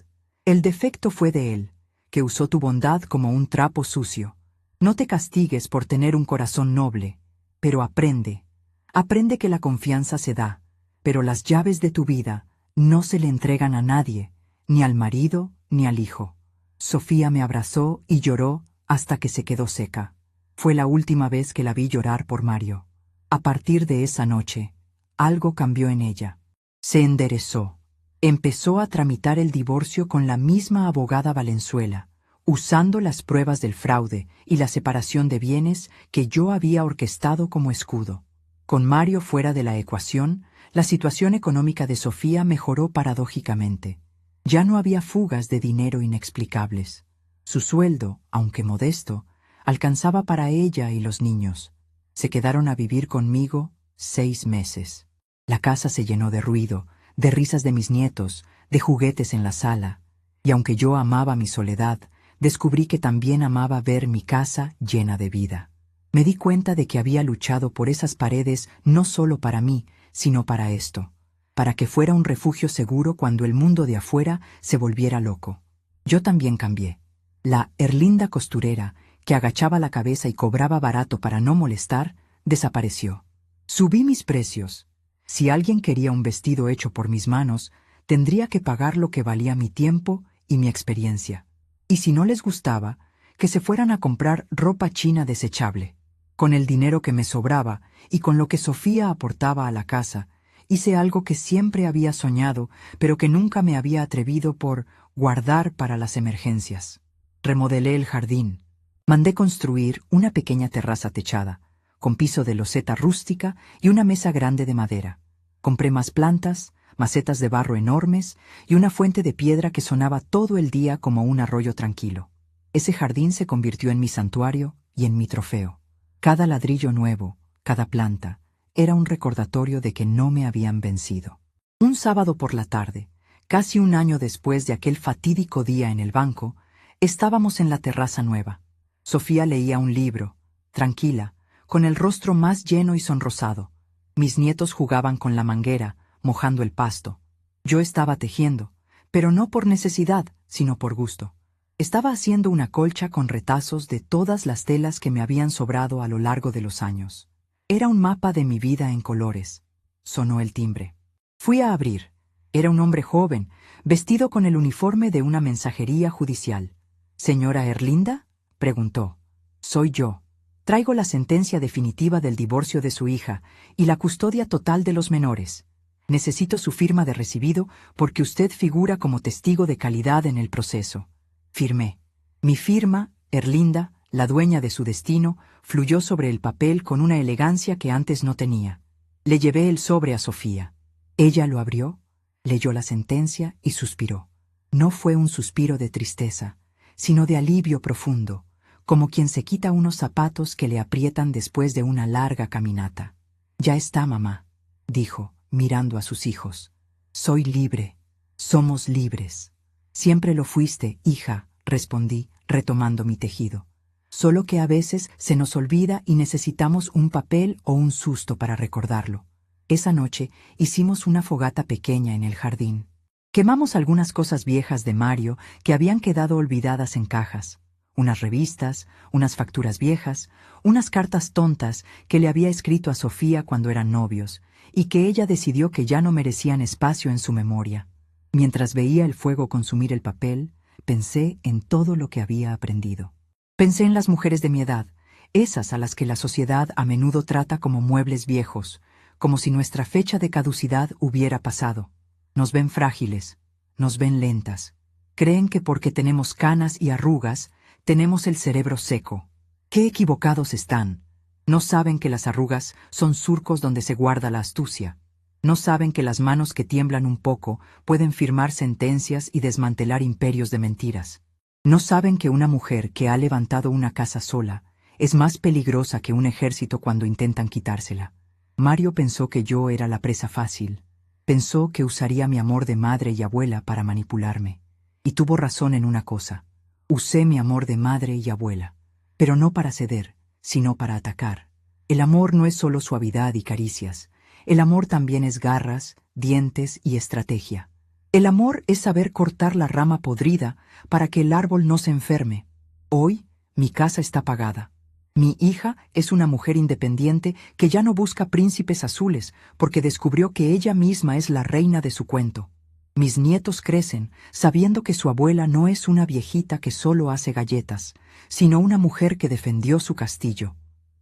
El defecto fue de él, que usó tu bondad como un trapo sucio. No te castigues por tener un corazón noble, pero aprende. Aprende que la confianza se da, pero las llaves de tu vida no se le entregan a nadie, ni al marido ni al hijo. Sofía me abrazó y lloró hasta que se quedó seca. Fue la última vez que la vi llorar por Mario. A partir de esa noche, algo cambió en ella. Se enderezó. Empezó a tramitar el divorcio con la misma abogada Valenzuela, usando las pruebas del fraude y la separación de bienes que yo había orquestado como escudo. Con Mario fuera de la ecuación, la situación económica de Sofía mejoró paradójicamente. Ya no había fugas de dinero inexplicables. Su sueldo, aunque modesto, alcanzaba para ella y los niños. Se quedaron a vivir conmigo 6 meses. La casa se llenó de ruido, de risas de mis nietos, de juguetes en la sala, y aunque yo amaba mi soledad, descubrí que también amaba ver mi casa llena de vida. Me di cuenta de que había luchado por esas paredes no solo para mí, sino para esto, para que fuera un refugio seguro cuando el mundo de afuera se volviera loco. Yo también cambié. La Erlinda costurera, que agachaba la cabeza y cobraba barato para no molestar, desapareció. Subí mis precios. Si alguien quería un vestido hecho por mis manos, tendría que pagar lo que valía mi tiempo y mi experiencia. Y si no les gustaba, que se fueran a comprar ropa china desechable. Con el dinero que me sobraba y con lo que Sofía aportaba a la casa, hice algo que siempre había soñado, pero que nunca me había atrevido por guardar para las emergencias. Remodelé el jardín. Mandé construir una pequeña terraza techada, con piso de loseta rústica y una mesa grande de madera. Compré más plantas, macetas de barro enormes y una fuente de piedra que sonaba todo el día como un arroyo tranquilo. Ese jardín se convirtió en mi santuario y en mi trofeo. Cada ladrillo nuevo, cada planta, era un recordatorio de que no me habían vencido. Un sábado por la tarde, casi un año después de aquel fatídico día en el banco, estábamos en la terraza nueva. Sofía leía un libro, tranquila, con el rostro más lleno y sonrosado. Mis nietos jugaban con la manguera, mojando el pasto. Yo estaba tejiendo, pero no por necesidad, sino por gusto. Estaba haciendo una colcha con retazos de todas las telas que me habían sobrado a lo largo de los años. Era un mapa de mi vida en colores. Sonó el timbre. Fui a abrir. Era un hombre joven, vestido con el uniforme de una mensajería judicial. «¿Señora Erlinda?», preguntó. «Soy yo. Traigo la sentencia definitiva del divorcio de su hija y la custodia total de los menores. Necesito su firma de recibido porque usted figura como testigo de calidad en el proceso». Firmé. Mi firma, Erlinda, la dueña de su destino, fluyó sobre el papel con una elegancia que antes no tenía. Le llevé el sobre a Sofía. Ella lo abrió, leyó la sentencia y suspiró. No fue un suspiro de tristeza, sino de alivio profundo, como quien se quita unos zapatos que le aprietan después de una larga caminata. «Ya está, mamá», dijo, mirando a sus hijos. «Soy libre. Somos libres». «Siempre lo fuiste, hija», respondí, retomando mi tejido. «Solo que a veces se nos olvida y necesitamos un papel o un susto para recordarlo». Esa noche hicimos una fogata pequeña en el jardín. Quemamos algunas cosas viejas de Mario que habían quedado olvidadas en cajas. Unas revistas, unas facturas viejas, unas cartas tontas que le había escrito a Sofía cuando eran novios, y que ella decidió que ya no merecían espacio en su memoria. Mientras veía el fuego consumir el papel, pensé en todo lo que había aprendido. Pensé en las mujeres de mi edad, esas a las que la sociedad a menudo trata como muebles viejos, como si nuestra fecha de caducidad hubiera pasado. Nos ven frágiles, nos ven lentas. Creen que porque tenemos canas y arrugas, tenemos el cerebro seco. ¡Qué equivocados están! No saben que las arrugas son surcos donde se guarda la astucia. No saben que las manos que tiemblan un poco pueden firmar sentencias y desmantelar imperios de mentiras. No saben que una mujer que ha levantado una casa sola es más peligrosa que un ejército cuando intentan quitársela. Mario pensó que yo era la presa fácil. Pensó que usaría mi amor de madre y abuela para manipularme. Y tuvo razón en una cosa. Usé mi amor de madre y abuela. Pero no para ceder, sino para atacar. El amor no es solo suavidad y caricias. El amor también es garras, dientes y estrategia. El amor es saber cortar la rama podrida para que el árbol no se enferme. Hoy, mi casa está pagada. Mi hija es una mujer independiente que ya no busca príncipes azules porque descubrió que ella misma es la reina de su cuento. Mis nietos crecen sabiendo que su abuela no es una viejita que solo hace galletas, sino una mujer que defendió su castillo.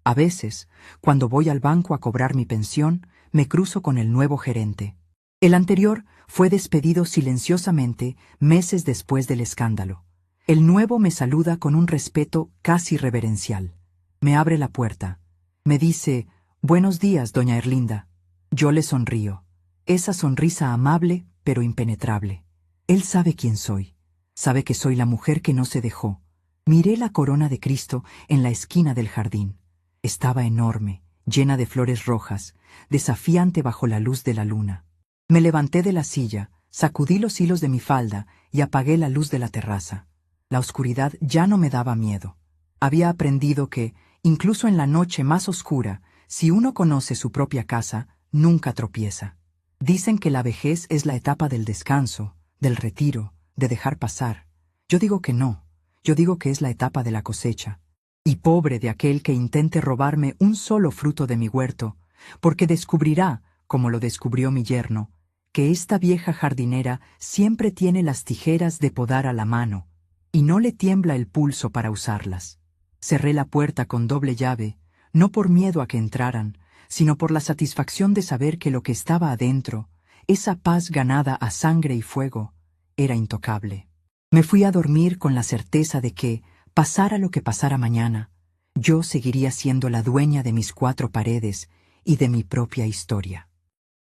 A veces, cuando voy al banco a cobrar mi pensión, me cruzo con el nuevo gerente. El anterior fue despedido silenciosamente meses después del escándalo. El nuevo me saluda con un respeto casi reverencial. Me abre la puerta. Me dice: «Buenos días, doña Erlinda». Yo le sonrío. Esa sonrisa amable, pero impenetrable. Él sabe quién soy. Sabe que soy la mujer que no se dejó. Miré la corona de Cristo en la esquina del jardín. Estaba enorme, llena de flores rojas, desafiante bajo la luz de la luna. Me levanté de la silla, sacudí los hilos de mi falda y apagué la luz de la terraza. La oscuridad ya no me daba miedo. Había aprendido que, incluso en la noche más oscura, si uno conoce su propia casa, nunca tropieza. Dicen que la vejez es la etapa del descanso, del retiro, de dejar pasar. Yo digo que no. Yo digo que es la etapa de la cosecha. Y pobre de aquel que intente robarme un solo fruto de mi huerto, porque descubrirá, como lo descubrió mi yerno, que esta vieja jardinera siempre tiene las tijeras de podar a la mano, y no le tiembla el pulso para usarlas. Cerré la puerta con doble llave, no por miedo a que entraran, sino por la satisfacción de saber que lo que estaba adentro, esa paz ganada a sangre y fuego, era intocable. Me fui a dormir con la certeza de que, pasara lo que pasara mañana, yo seguiría siendo la dueña de mis 4 paredes y de mi propia historia.